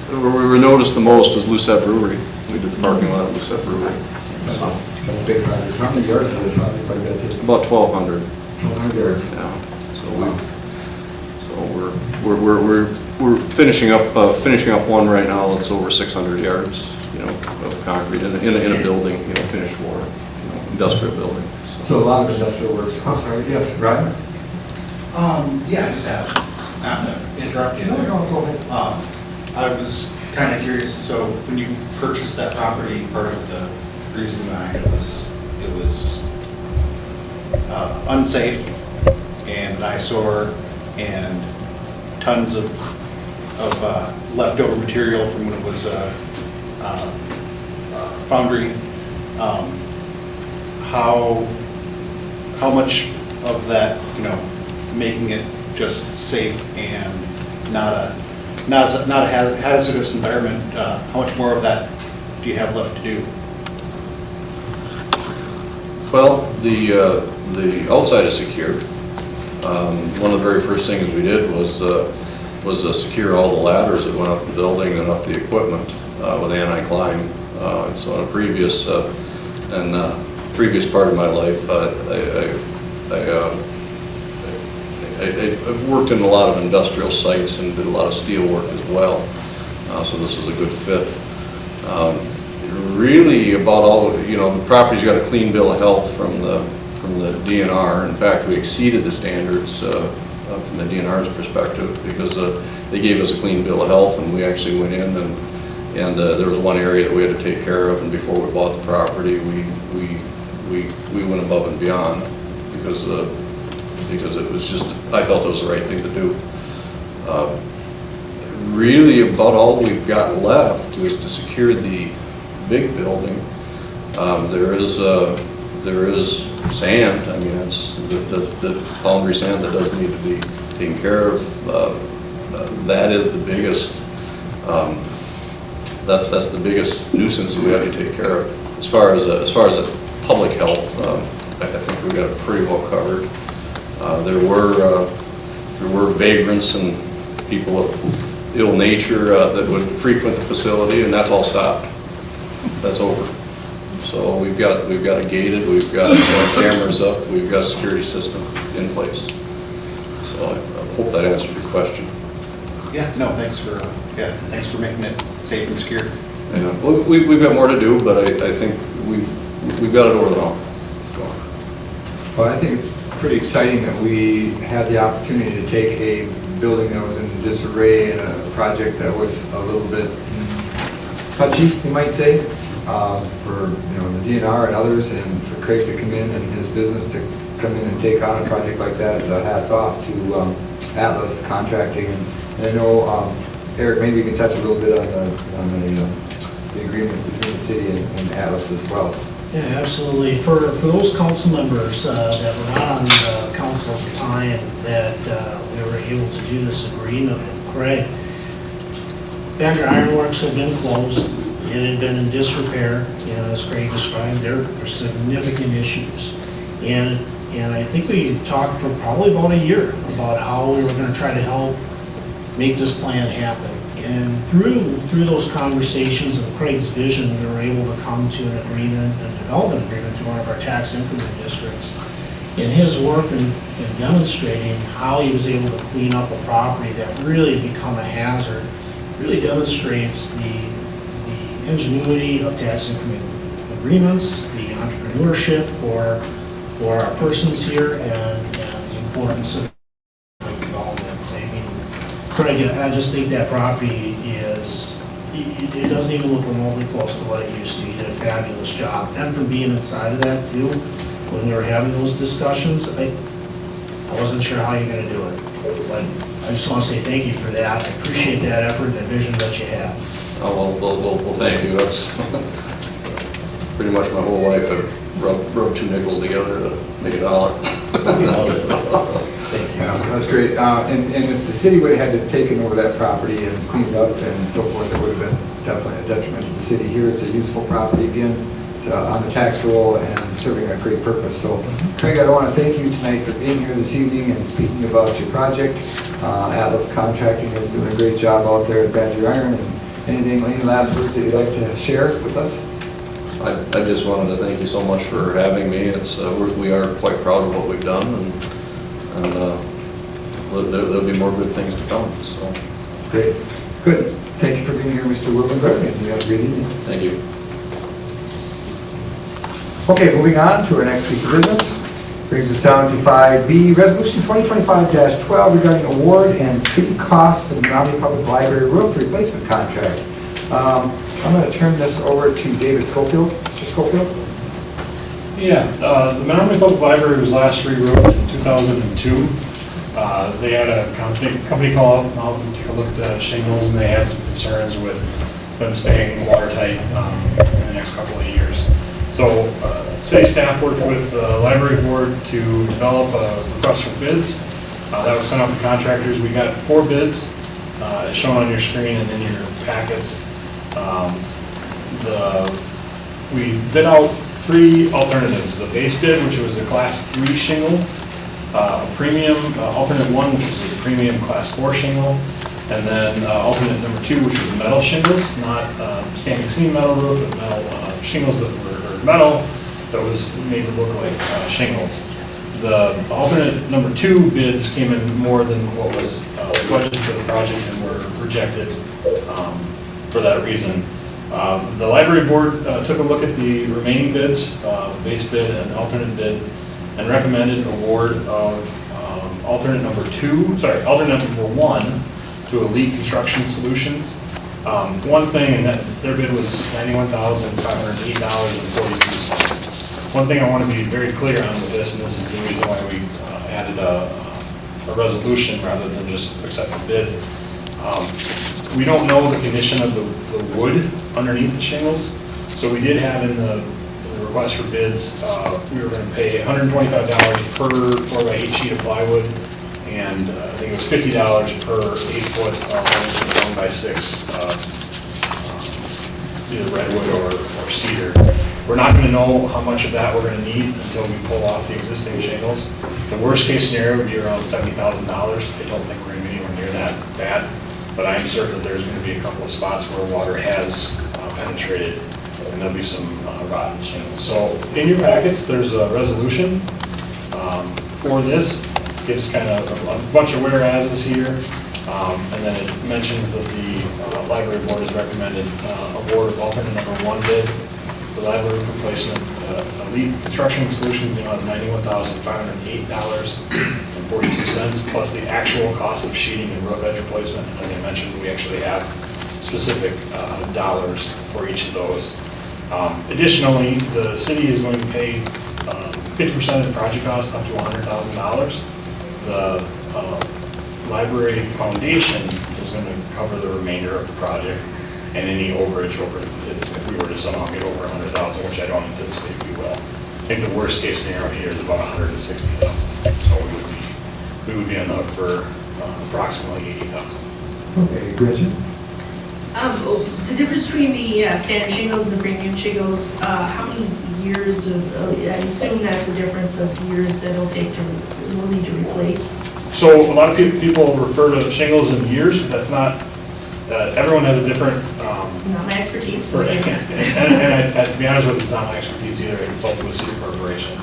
S7: where we were noticed the most was Lucette Brewery. We did the parking lot at Lucette Brewery.
S1: That's a big project. How many yards is a project like that take?
S7: About 1,200.
S1: 1,200 yards.
S7: Yeah. So we're finishing up one right now that's over 600 yards, of concrete in a building, finished floor, industrial building.
S1: So a lot of industrial works. I'm sorry. Yes, Ryan.
S14: Yeah, I just not to interrupt you.
S1: No, go ahead.
S14: I was kind of curious, so when you purchased that property, part of the reason behind it was unsafe and an eyesore and tons of leftover material from when it was a foundry. How much of that, making it just safe and not a hazardous environment, how much more of that do you have left to do?
S7: Well, the outside is secure. One of the very first things we did was secure all the ladders that went up the building and up the equipment with anti-climb. So in a previous part of my life, I've worked in a lot of industrial sites and did a lot of steel work as well. So this was a good fit. Really, about all the property's got a clean bill of health from the DNR. In fact, we exceeded the standards from the DNR's perspective because they gave us a clean bill of health, and we actually went in and there was one area that we had to take care of, and before we bought the property, we went above and beyond because it was just, I felt it was the right thing to do. Really, about all we've got left is to secure the big building. There is sand. I mean, it's the foundry sand that does need to be taken care of. That is the biggest
S19: that's the biggest nuisance that we have to take care of. As far as the public health, I think we've got it pretty well covered. There were vagrants and people of ill nature that would frequent the facility, and that's all stopped. That's over. So we've got it gated, we've got cameras up, we've got a security system in place. So I hope that answered your question.
S14: Yeah, no, thanks for making it safe and secure.
S19: Yeah, well, we've got more to do, but I think we've got it over the hump.
S1: Well, I think it's pretty exciting that we had the opportunity to take a building that was in disarray and a project that was a little bit touchy, you might say, for the DNR and others, and for Craig to come in and his business to come in and take on a project like that. Hats off to Atlas Contracting, and I know Eric, maybe you can touch a little bit on the agreement between the city and Atlas as well.
S14: Yeah, absolutely. For those council members that were not on the council at the time that we were able to do this agreement with Craig, Badger Ironworks had been closed. It had been in disrepair, as Craig described. There are significant issues. And I think we talked for probably about a year about how we were going to try to help make this plan happen. And through those conversations and Craig's vision, we were able to come to an agreement, a development agreement to one of our tax increment districts. In his work in demonstrating how he was able to clean up a property that really had become a hazard, really demonstrates the ingenuity of tax increment agreements, the entrepreneurship for our persons here, and the importance of development. I mean, Craig, I just think that property it doesn't even look remotely close to what it used to. You did a fabulous job. And from being inside of that too, when we were having those discussions, I wasn't sure how you're gonna do it. But I just wanna say thank you for that. I appreciate that effort and the vision that you have.
S19: Oh, well, thank you. That's pretty much my whole life. I rubbed two nickels together to make a dollar.
S1: Yeah, that's great. And if the city would have had to taken over that property and cleaned up and so forth, it would have been definitely a detriment to the city. Here, it's a useful property again. It's on the tax roll and serving a great purpose. So, Craig, I want to thank you tonight for being here this evening and speaking about your project. Atlas Contracting is doing a great job out there at Badger Iron. And any last words that you'd like to share with us?
S19: I just wanted to thank you so much for having me. We are quite proud of what we've done, and there'll be more good things to come. So
S1: great, good. Thank you for being here, Mr. Wilbenberg, and you have a great evening.
S19: Thank you.
S1: Okay, moving on to our next piece of business. Brings us down to 5B, Resolution 2025-12 regarding award and city costs for the Menomonie Public Library roof replacement contract. I'm going to turn this over to David Schofield. Mr. Schofield?
S20: Yeah, the Menomonie Public Library was last re-roofed in 2002. They had a company call out and take a look at the shingles, and they had some concerns with them staying watertight in the next couple of years. So city staff worked with the library board to develop a request for bids. That was sent out to contractors. We got 4 bids, as shown on your screen and in your packets. We bid out 3 alternatives. The base bid, which was a class 3 shingle, a premium alternate 1, which was a premium class 4 shingle, and then alternate number 2, which was metal shingles, not standing seam metal roof, but metal shingles that were metal that was made to look like shingles. The alternate number 2 bids came in more than what was budgeted for the project and were rejected for that reason. The library board took a look at the remaining bids, base bid and alternate bid, and recommended award of alternate number 1 to Elite Construction Solutions. One thing, and that their bid was $91,508.42. One thing I want to be very clear on with this, and this is the reason why we added a resolution rather than just accept a bid. We don't know the condition of the wood underneath the shingles, so we did have in the request for bids, we were going to pay $125 per 4x8 sheet of plywood, and I think it was $50 per 8-foot 1x6 either redwood or cedar. We're not gonna know how much of that we're gonna need until we pull off the existing shingles. The worst case scenario would be around $70,000. I don't think we're gonna be anywhere near that bad, but I am certain that there's gonna be a couple of spots where water has penetrated, and there'll be some rotten shingles. So in your packets, there's a resolution for this. Gives kind of a bunch of whereases here, and then it mentions that the library board has recommended award of alternate number 1 bid for library roof replacement. Elite Construction Solutions, the amount of $91,508.42, plus the actual cost of sheeting and roof edge replacement. And as I mentioned, we actually have specific dollars for each of those. Additionally, the city is going to pay 50% of the project cost up to $100,000. The library foundation is going to cover the remainder of the project and any overage over, if we were to somehow get over 100,000, which I don't anticipate we will. I think the worst case scenario here is about 160,000. So we would be on the hook for approximately 80,000.
S1: Okay, Gretchen?
S17: The difference between the standard shingles and the premium shingles, how many years of, I assume that's a difference of years that it'll take to, we'll need to replace?
S20: So a lot of people refer to shingles in years, but that's not, everyone has a different.
S17: Not my expertise.
S20: and to be honest with you, it's not my expertise either. I consulted with City Corporation.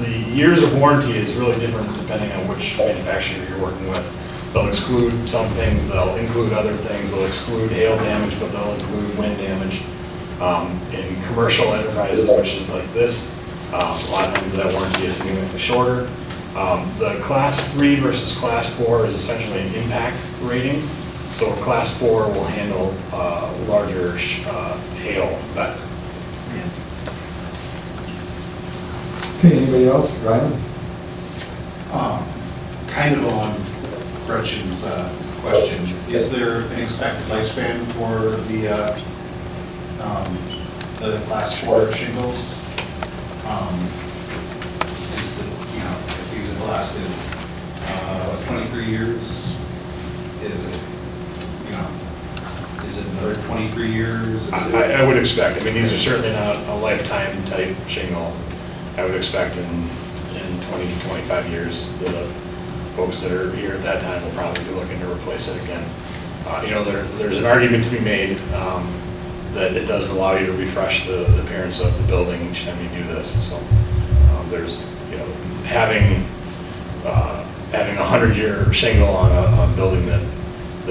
S20: The years of warranty is really different depending on which manufacturer you're working with. They'll exclude some things, they'll include other things, they'll exclude hail damage, but they'll include wind damage. In commercial enterprises, which is like this, a lot of times that warranty is significantly shorter. The class 3 versus class 4 is essentially an impact rating. So class 4 will handle larger hail events.
S1: Okay, anybody else? Ryan?
S14: Kind of on Gretchen's question, is there an expected lifespan for the class 4 shingles? Is it, if these have lasted 23 years, is it another 23 years?
S20: I would expect, I mean, these are certainly not a lifetime type shingle. I would expect in 20 to 25 years, the folks that are here at that time will probably be looking to replace it again. There's an argument to be made that it does allow you to refresh the appearance of the building each time you do this. So there's, having a 100-year shingle on a building that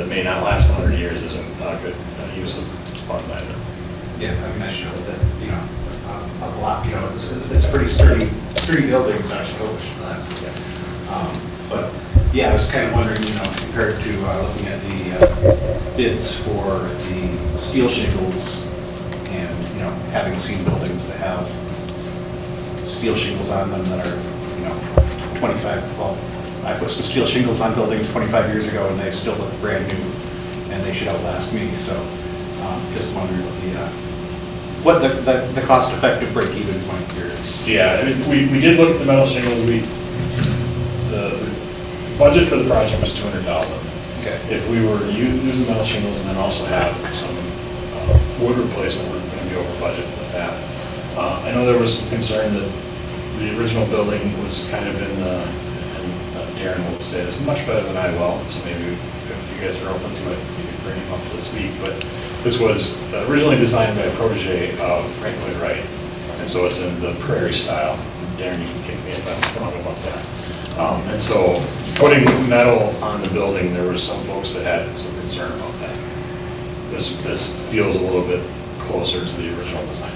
S20: may not last 100 years isn't a good use of funds either.
S14: Yeah, I mean, I showed that, a block, it's pretty sturdy buildings, actually, for that. But yeah, I was kind of wondering, compared to looking at the bids for the steel shingles and, having seen buildings that have steel shingles on them that are, 25, well, I put some steel shingles on buildings 25 years ago and they still look brand new and they should outlast me. So just wondering what the cost-effective break-even point here is.
S20: Yeah, I mean, we did look at the metal shingles. The budget for the project was $200,000.
S14: Okay.
S20: If we were to use the metal shingles and then also have some wood replacement, we're going to be over budget with that. I know there was some concern that the original building was kind of in the, and Darren will say this much better than I will, so maybe if you guys are open to it, you can bring him up to speak. But this was originally designed by a protege of Frank Lloyd Wright, and so it's in the prairie style. Darren, you can kick me if I'm wrong about that. And so putting metal on the building, there were some folks that had some concern about that. This feels a little bit closer to the original design.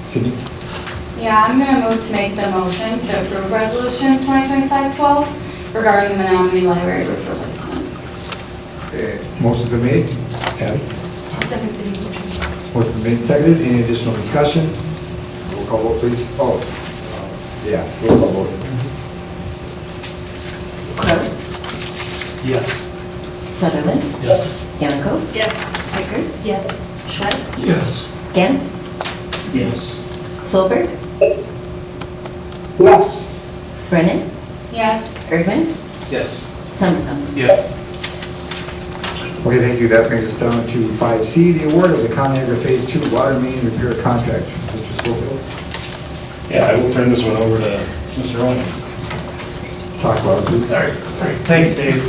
S1: Sydney?
S6: Yeah, I'm going to move to make the motion to approve resolution 2025-12 regarding the Menomonie Library roof replacement.
S1: Okay, motion's been made. Abby?
S17: I'll second Cindy's motion.
S1: Motion's been made and seconded. Any additional discussion? Roll call vote, please. Oh, yeah, roll call vote.
S3: Crowe,
S5: Yes.
S3: Sutherland,
S5: Yes.
S3: Yanko,
S17: Yes.
S3: Pickard,
S17: Yes.
S3: Schwartz,
S16: Yes.
S3: Gantz,
S14: Yes.
S3: Solberg,
S10: Yes.
S3: Brennan,
S6: Yes.
S3: Erdmann,
S14: Yes.
S3: Summerfeld.
S5: Yes.
S1: Okay, thank you. That brings us down to 5C, the award of the Con-Agra Phase 2 water main repair contract. Mr. Schofield,
S20: Yeah, I will turn this one over to Mr. Rowan.
S1: talk about it, please.
S21: Sorry. Thanks, Dave.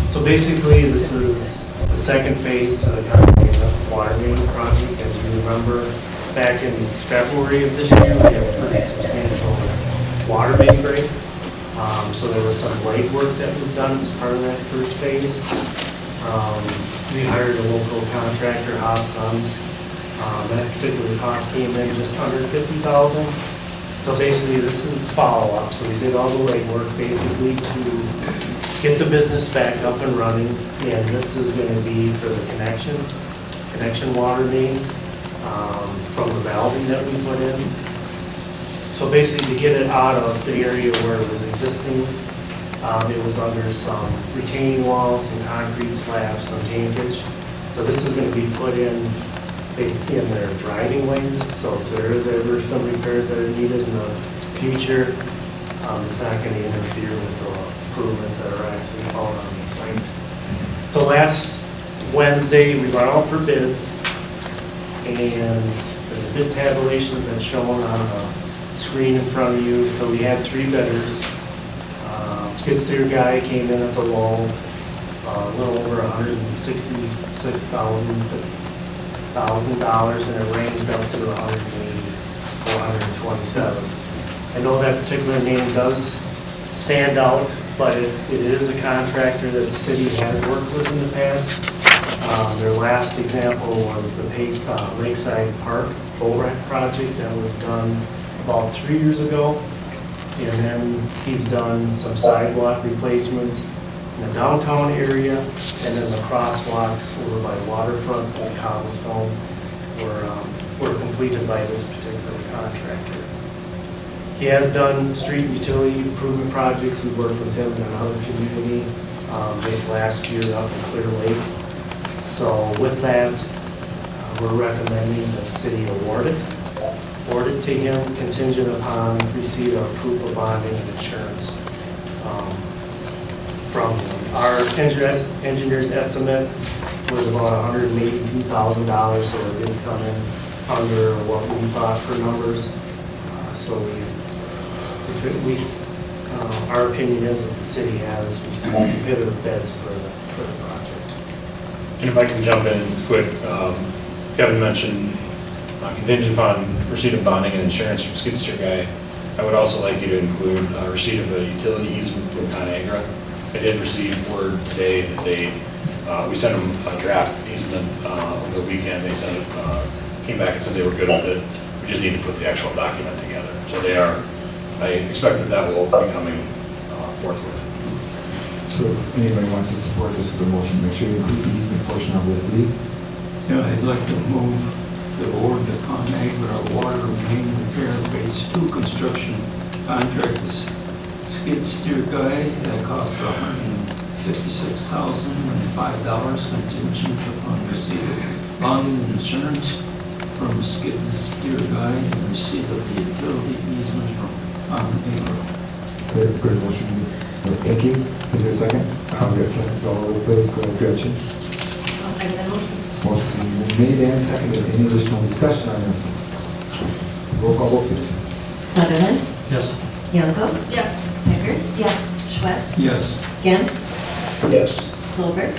S21: So basically, this is the second phase to the Con-Agra water main project. As you remember, back in February of this year, we had a pretty substantial water main break. So there was some late work that was done as part of that first phase. We hired a local contractor, Haas Sons. That particular cost came in just under $50,000. So basically, this is the follow-up. So we did all the legwork basically to get the business back up and running. And this is going to be for the connection water main from the valving that we put in. So basically, to get it out of the area where it was existing, it was under some retaining walls, some concrete slabs, some tankage. So this is going to be put in basically in their driving lanes. So if there is ever some repairs that are needed in the future, it's not going to interfere with the improvements that are actually found on the site. So last Wednesday, we went out for bids, and the bid tabulations that's shown on the screen in front of you. So we had 3 bidders. Skid steer guy came in at the low, a little over $166,000 and it ranged up to $127,000. I know that particular name does stand out, but it is a contractor that the city has worked with in the past. Their last example was the Lakeside Park boat rack project that was done about 3 years ago. And then he's done some sidewalk replacements in the downtown area, and then the crosswalks over by Waterfront and Cobblestone were completed by this particular contractor. He has done street utility improvement projects. We worked with him in another community just last year up in Clear Lake. So with that, we're recommending that the city award it to him contingent upon receipt of proof of bonding and insurance from him. Our engineer's estimate was about $182,000, so it didn't come in under what we thought for numbers. So our opinion is that the city has received competitive bids for the project.
S20: And if I can jump in quick, Kevin mentioned contingent upon receipt of bonding and insurance from skid steer guy. I would also like you to include receipt of a utility easement from Con-Agra. I did receive word today that we sent them a draft easement over the weekend. They came back and said they were good with it. We just need to put the actual document together. So I expect that will be coming forthwith.
S1: So if anybody wants to support this with a motion, make sure you include the easement portion of this, Lee.
S18: Yeah, I'd like to move the award to Con-Agra water main repair phase 2 construction contract with skid steer guy that cost $166,005 contingent upon receipt of bonding and insurance from skid steer guy and receipt of the utility easement from Con-Agra.
S1: Good motion. Thank you. Is there a second? I've got seconds all over the place. Go ahead, Gretchen.
S10: I'll second that motion.
S1: Motion made and seconded. Any additional discussion on this? Roll call vote, please.
S3: Sutherland?
S5: Yes.
S3: Youngko?
S10: Yes.
S3: Hecker?
S10: Yes.
S3: Schweitz?
S18: Yes.
S3: Gantz?
S5: Yes.
S3: Solberg?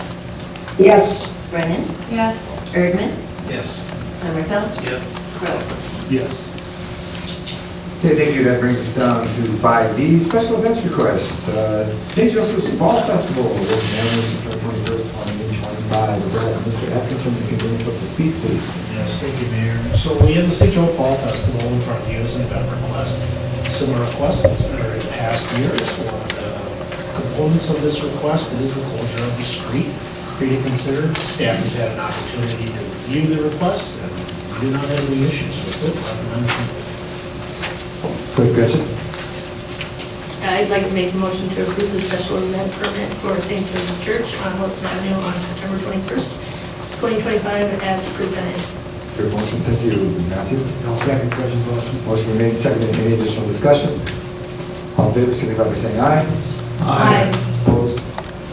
S10: Yes.
S3: Brennan?
S6: Yes.
S3: Erdmann?
S14: Yes.
S3: Sommerfeld?
S5: Yes.
S3: Crowe?
S5: Yes.
S1: Okay, thank you. That brings us down to 5D, special events request. St. Joseph's Fall Festival is January September 21st, 2025. Mr. Atkinson, you can bring us up to speed, please.
S14: Yes, thank you, Mayor. So we had the St. Joe Fall Festival in front of you as an event request. Similar request that's occurred in the past years. One of the components of this request is the closure of the street. For you to consider, staff has had an opportunity to review the request, and we do not have any issues with it. Recommend approval.
S1: Good, Gretchen.
S17: I'd like to make a motion to approve the special event permit for St. Joseph Church on Wilson Avenue on September 21st, 2025 as presented.
S1: Good motion. Thank you, Matthew.
S15: I'll second Gretchen's motion.
S1: Motion been made and seconded. Any additional discussion? All in favor, signify by saying aye.
S17: Aye.
S1: Opposed?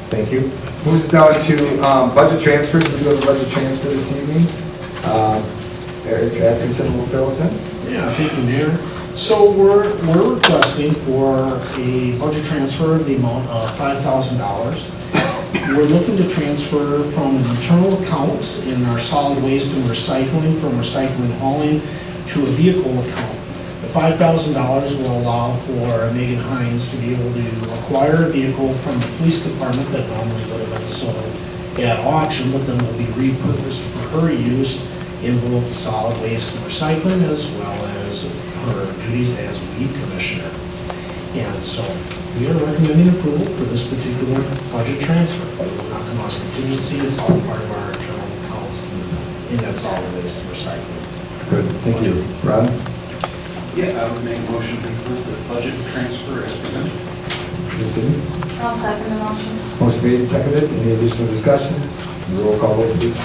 S1: Thank you. Moves us down to budget transfers. We do have a budget transfer this evening. Eric Atkinson will fill us in.
S14: Yeah, thank you, Mayor. So we're requesting for a budget transfer of the amount of $5,000. We're looking to transfer from an internal account in our solid waste and recycling, from recycling hauling, to a vehicle account. The $5,000 will allow for Megan Hines to be able to acquire a vehicle from the police department that normally would have been sold at auction, but then will be repurposed for her use in both the solid waste and recycling as well as her duties as weed commissioner. And so we are recommending approval for this particular budget transfer. It will not come out of contingency, it's all part of our internal accounts in that solid waste and recycling.
S1: Good, thank you. Ron?
S5: Yeah, I would make a motion to approve the budget transfer as presented.
S1: Cindy?
S6: I'll second the motion.
S1: Motion made and seconded. Any additional discussion? Roll call vote, please.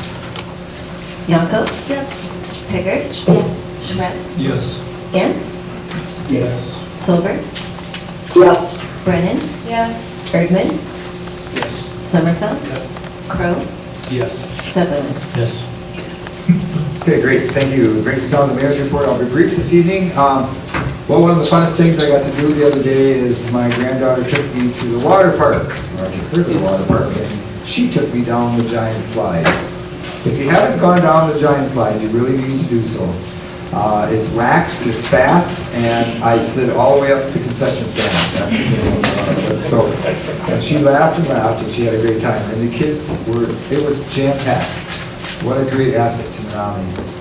S3: Yanko?
S17: Yes.
S3: Pickard?
S17: Yes.
S3: Schretz?
S18: Yes.
S3: Gantz?
S14: Yes.
S3: Solberg?
S14: Yes.
S3: Brennan?
S6: Yes.
S3: Erdman?
S14: Yes.
S3: Summerfeld?
S14: Yes.
S3: Crow?
S14: Yes.
S3: Sutherland?
S14: Yes.
S1: Okay, great, thank you. Brings us down to the mayor's report. I'll be brief this evening. Well, one of the funnest things I got to do the other day is my granddaughter took me to the water park, or I took her to the water park, and she took me down the giant slide. If you haven't gone down the giant slide, you really need to do so. It's waxed, it's fast, and I slid all the way up to the concession stand. So, and she laughed and laughed, and she had a great time. And the kids it was jam-packed. What a great asset to Menomonie.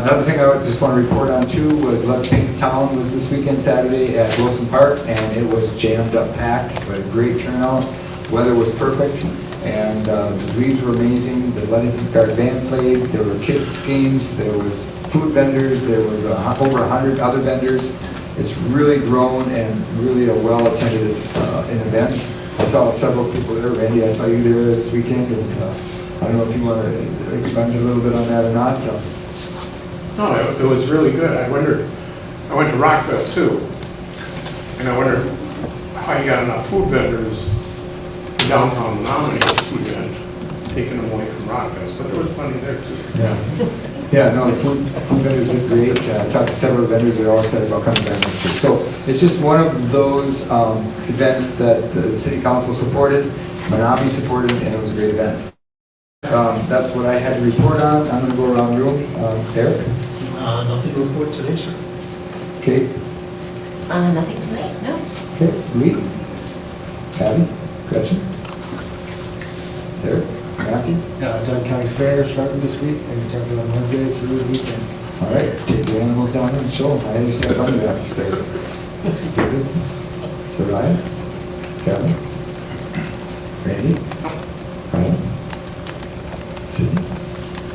S1: Another thing I just want to report on too was Let's Paint the Town was this weekend Saturday at Wilson Park, and it was jammed up packed, but a great turnout. Weather was perfect, and the leaves were amazing. The Lenny Guard band played. There were kids games. There was food vendors. There was over 100 other vendors. It's really grown and really a well-attended event. I saw several people there. Randy, I saw you there this weekend, and I don't know if you want to expand a little bit on that or not.
S16: No, it was really good. I went to Rockfest too, and I wondered how you got enough food vendors in downtown Menomonie this weekend, taking them away from Rockfest, but there was plenty there too.
S1: Yeah, no, the food vendors did great. I talked to several vendors, they're all excited about coming back next year. So it's just one of those events that the city council supported, Menomonie supported, and it was a great event. That's what I had to report on. I'm going to go around the room. Eric?
S14: Nothing to report today, sir.
S1: Kate?
S3: Nothing tonight, no.
S1: Okay, Lee? Patty? Gretchen? Eric? Matthew?
S15: Dunn County Fair starting this week, and it starts on Wednesday through the weekend.
S1: All right, take the animals down there and show them. I understand how they have to stay. David? Soraya? Kevin? Randy? Ryan? Sydney?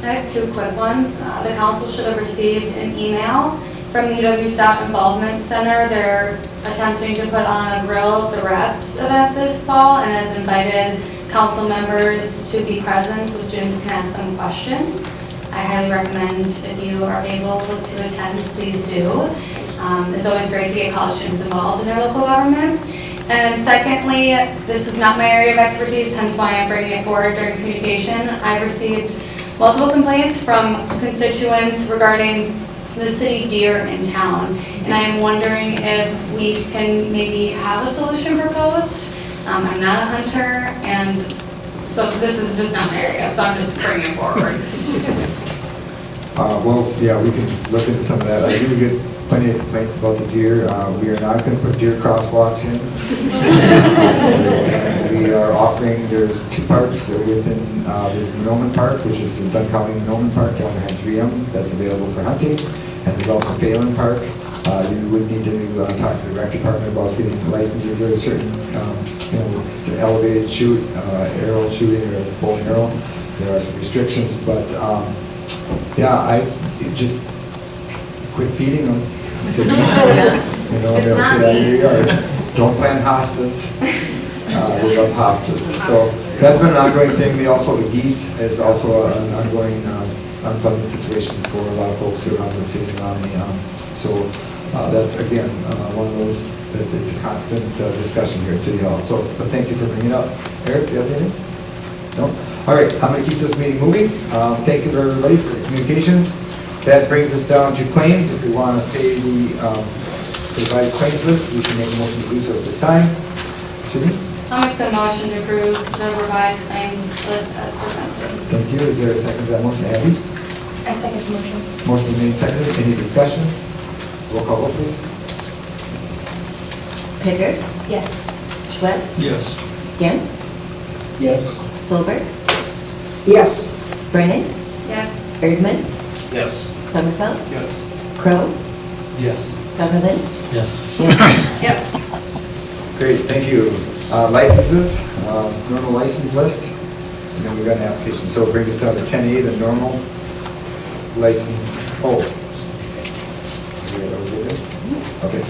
S6: I have two quick ones. The council should have received an email from the UW Staff Involvement Center. They're attempting to put on a grill at the reps event this fall and has invited council members to be present so students can ask some questions. I highly recommend if you are able to attend, please do. It's always great to get college students involved in their local government. And secondly, this is not my area of expertise, hence why I'm bringing it forward during communication. I received multiple complaints from constituents regarding the city deer in town. And I am wondering if we can maybe have a solution proposed. I'm not a hunter, and so this is just not my area, so I'm just bringing it forward.
S1: Well, yeah, we can look into some of that. I do get plenty of complaints about the deer. We are not going to put deer crosswalks in. We are offering, there's two parks within, there's Menomonie Park, which is the Dunn County Menomonie Park down there at 3M, that's available for hunting. And there's also Phelan Park. You would need to talk to the rec department about getting licenses. There are certain, it's an elevated shoot, arrow shooting or bow and arrow. There are some restrictions, but yeah, just quit feeding them. You know, they'll sit out of your yard. Don't plant hostas. We love hostas. So that's been an ongoing thing. The geese is also an ongoing unpleasant situation for a lot of folks around the city of Menomonie. So that's again one of those that it's a constant discussion here at City Hall. So, but thank you for bringing it up. Eric, do you have anything? No? All right, I'm gonna keep this meeting moving. Thank you everybody for the communications. That brings us down to claims. If we want to pay the revised claims list, we can make a motion to do so at this time. Sydney?
S6: I'll make the motion to approve the revised claims list as presented.
S1: Thank you. Is there a second to that motion? Abby?
S17: I second the motion.
S1: Motion made, seconded. Any discussion? Roll call vote, please.
S3: Pickard?
S17: Yes.
S3: Schweppes?
S18: Yes.
S3: Gintz?
S14: Yes.
S3: Solberg?
S10: Yes.
S3: Brennan?
S6: Yes.
S3: Erdmann?
S14: Yes.
S3: Sommerfeld?
S20: Yes.
S3: Crow?
S14: Yes.
S3: Sutherland?
S14: Yes.
S17: Yes.
S1: Great, thank you. Licenses, normal license list, and then we've got an application. So it brings us down to 10A, the normal license. Oh. Okay.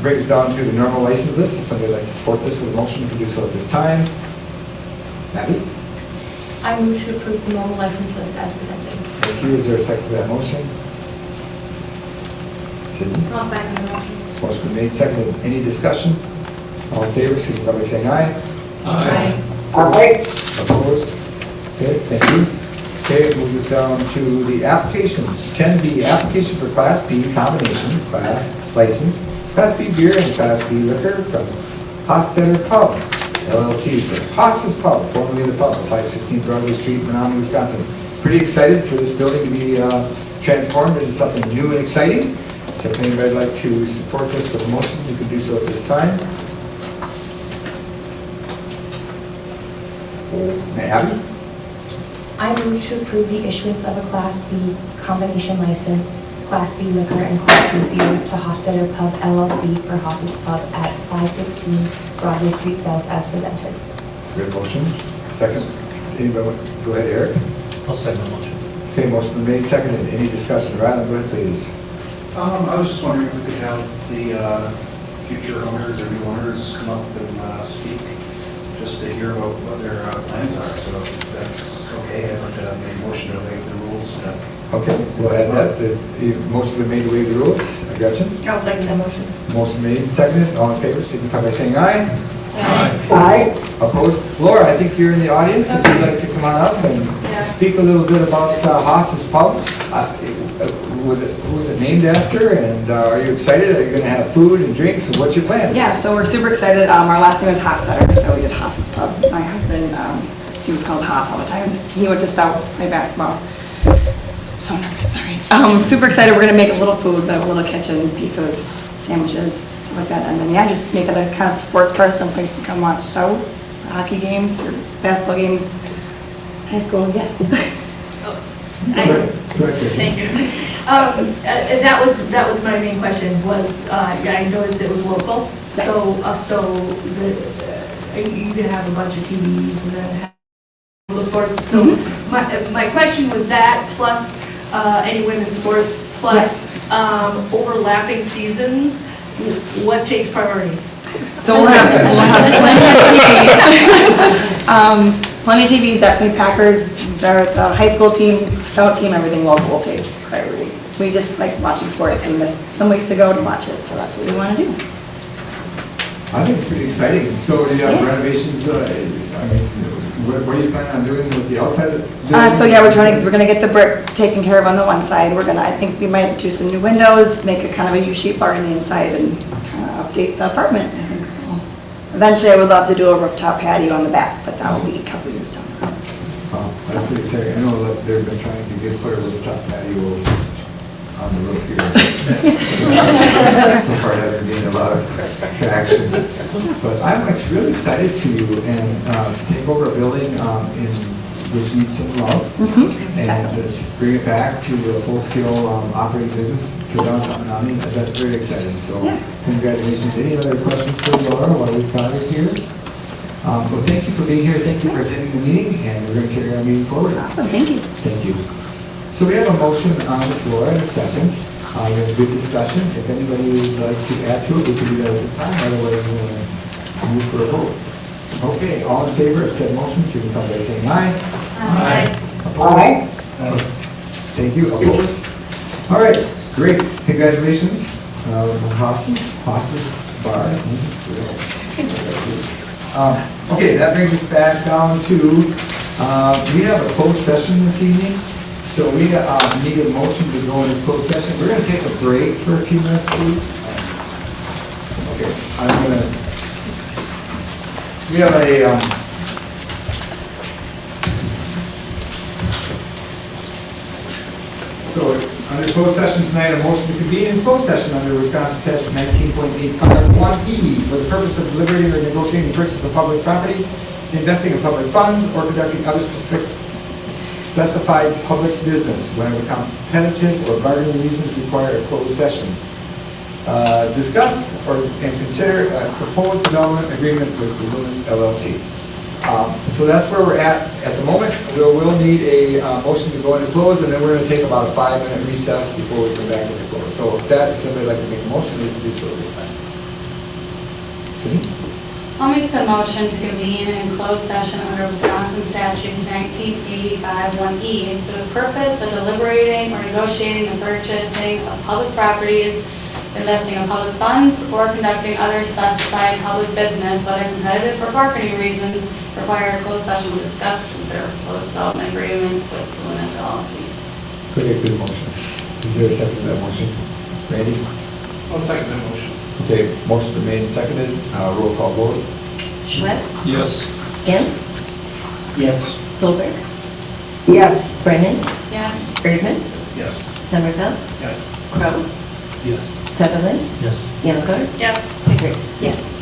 S1: Brings us down to the normal license list. If somebody would like to support this with a motion, you can do so at this time. Abby?
S17: I move to approve the normal license list as presented.
S1: Thank you. Is there a second to that motion? Sydney?
S6: I'll second the motion.
S1: Motion been made, seconded. Any discussion? All in favor, signify by saying aye.
S6: Aye.
S1: Opposed? Okay, thank you. Okay, it moves us down to the application. 10B, application for Class B combination class license, Class B beer and Class B liquor from Hofstadter Pub, LLC, for Haas's Pub, formerly the Pub, 516 Broadway Street, Menomonie, Wisconsin. Pretty excited for this building to be transformed into something new and exciting. So if anybody would like to support this with a motion, you can do so at this time. Abby?
S17: I move to approve the issuance of a Class B combination license, Class B liquor and Class B beer to Hofstadter Pub LLC for Haas's Pub at 516 Broadway Street South as presented.
S1: Good motion. Second. Anybody want, go ahead, Eric.
S14: I'll second the motion.
S1: Okay, motion been made, seconded. Any discussion? Ryland, go ahead, please.
S5: I was just wondering if we could have the future owners or new owners come up and speak, just to hear about what their plans are. So if that's okay, I'd like to make a motion to waive the rules.
S1: Okay, we'll add that. The motion been made to waive the rules. I got you.
S17: I'll second the motion.
S1: Motion made, seconded. All in favor, signify by saying aye.
S10: Aye.
S1: Opposed? Laura, I think you're in the audience. If you'd like to come on up and speak a little bit about Haas's Pub. Who was it named after? And are you excited? Are you going to have food and drinks? And what's your plan?
S4: Yeah, so we're super excited. Our last name is Hofstadter, so we did Haas's Pub. My husband, he was called Haas all the time. He went to Stout, play basketball. So nervous, sorry. Super excited. We're gonna make a little food, a little kitchen, pizzas, sandwiches, stuff like that. And then just make it a kind of sports bar, someplace to come watch Stout, hockey games or basketball games. High school, yes.
S17: Thank you. That was my main question, was, I noticed it was local, so you could have a bunch of TVs and then have local sports, so my question was that, plus any women's sports, plus overlapping seasons, what takes priority?
S4: So we'll have plenty of TVs, definitely Packers, the high school team, Stout team, everything local will take priority. We just like watching sports. We missed some weeks to go to watch it, so that's what we want to do.
S1: I think it's pretty exciting. So do you have renovations? I mean, what are you planning on doing with the outside of the building?
S4: So yeah, we're gonna get the brick taken care of on the one side. I think we might do some new windows, make it kind of a U-shaped bar on the inside, and kind of update the apartment. I think eventually I would love to do a rooftop patio on the back, but that will be a couple years down the road.
S1: Wow, that's pretty exciting. I know that they've been trying to get put a rooftop patio on the roof here. So far it hasn't gained a lot of traction. But I'm really excited to take over a building which needs some love and to bring it back to a full-scale operating business for downtown Menomonie. That's very exciting. So congratulations. Any other questions for Laura while we've got her here? Well, thank you for being here. Thank you for attending the meeting, and we're going to carry our meeting forward.
S4: Awesome, thank you.
S1: Thank you. So we have a motion on the floor and a second. We have a good discussion. If anybody would like to add to it, we can do that at this time. Otherwise, we're going to move for a vote. Okay, all in favor of said motion, signify by saying aye.
S17: Aye.
S1: Opposed? Thank you. Opposed? All right, great. Congratulations. Haas's Bar. Okay, that brings us back down to We have a closed session this evening, so we need a motion to go into closed session. We're gonna take a break for a few minutes, please. Okay, we have so under closed session tonight, a motion to convene in closed session under Wisconsin Statute 19.8(1)(e) for the purpose of deliberating or negotiating the purchase of public properties, investing in public funds, or conducting other specified public business whenever competitive or bargaining reasons require a closed session. Discuss and consider a proposed development agreement with the Loomis LLC. So that's where we're at the moment. We'll need a motion to go into close, and then we're going to take about a 5-minute recess before we come back into close. So if somebody would like to make a motion, we can do so this time. Cindy?
S6: I'll make the motion to convene in closed session under Wisconsin statutes 1985(1)(e) for the purpose of deliberating or negotiating the purchasing of public properties, investing in public funds, or conducting other specified public business, whether competitive or bargaining reasons require a closed session to discuss, consider proposed development agreement with Loomis LLC.
S1: Good motion. Is there a second to that motion? Randy?
S16: I'll second that motion.
S1: Okay, motion been made and seconded. Roll call vote.
S3: Schweppes?
S18: Yes.
S3: Gans?
S14: Yes.
S3: Solberg? Yes. Brennan?
S6: Yes.
S3: Erdman?
S14: Yes.
S3: Sommerfeld?
S16: Yes.
S3: Crowe?
S14: Yes.
S3: Sutherland?
S14: Yes.
S3: Youngko?
S6: Yes.
S3: Pickard?
S17: Yes.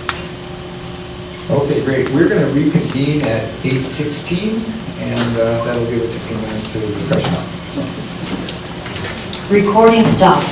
S1: Okay, great. We're going to reconvene at 8:16, and that'll give us a few minutes to refresh up.
S3: Recording stopped.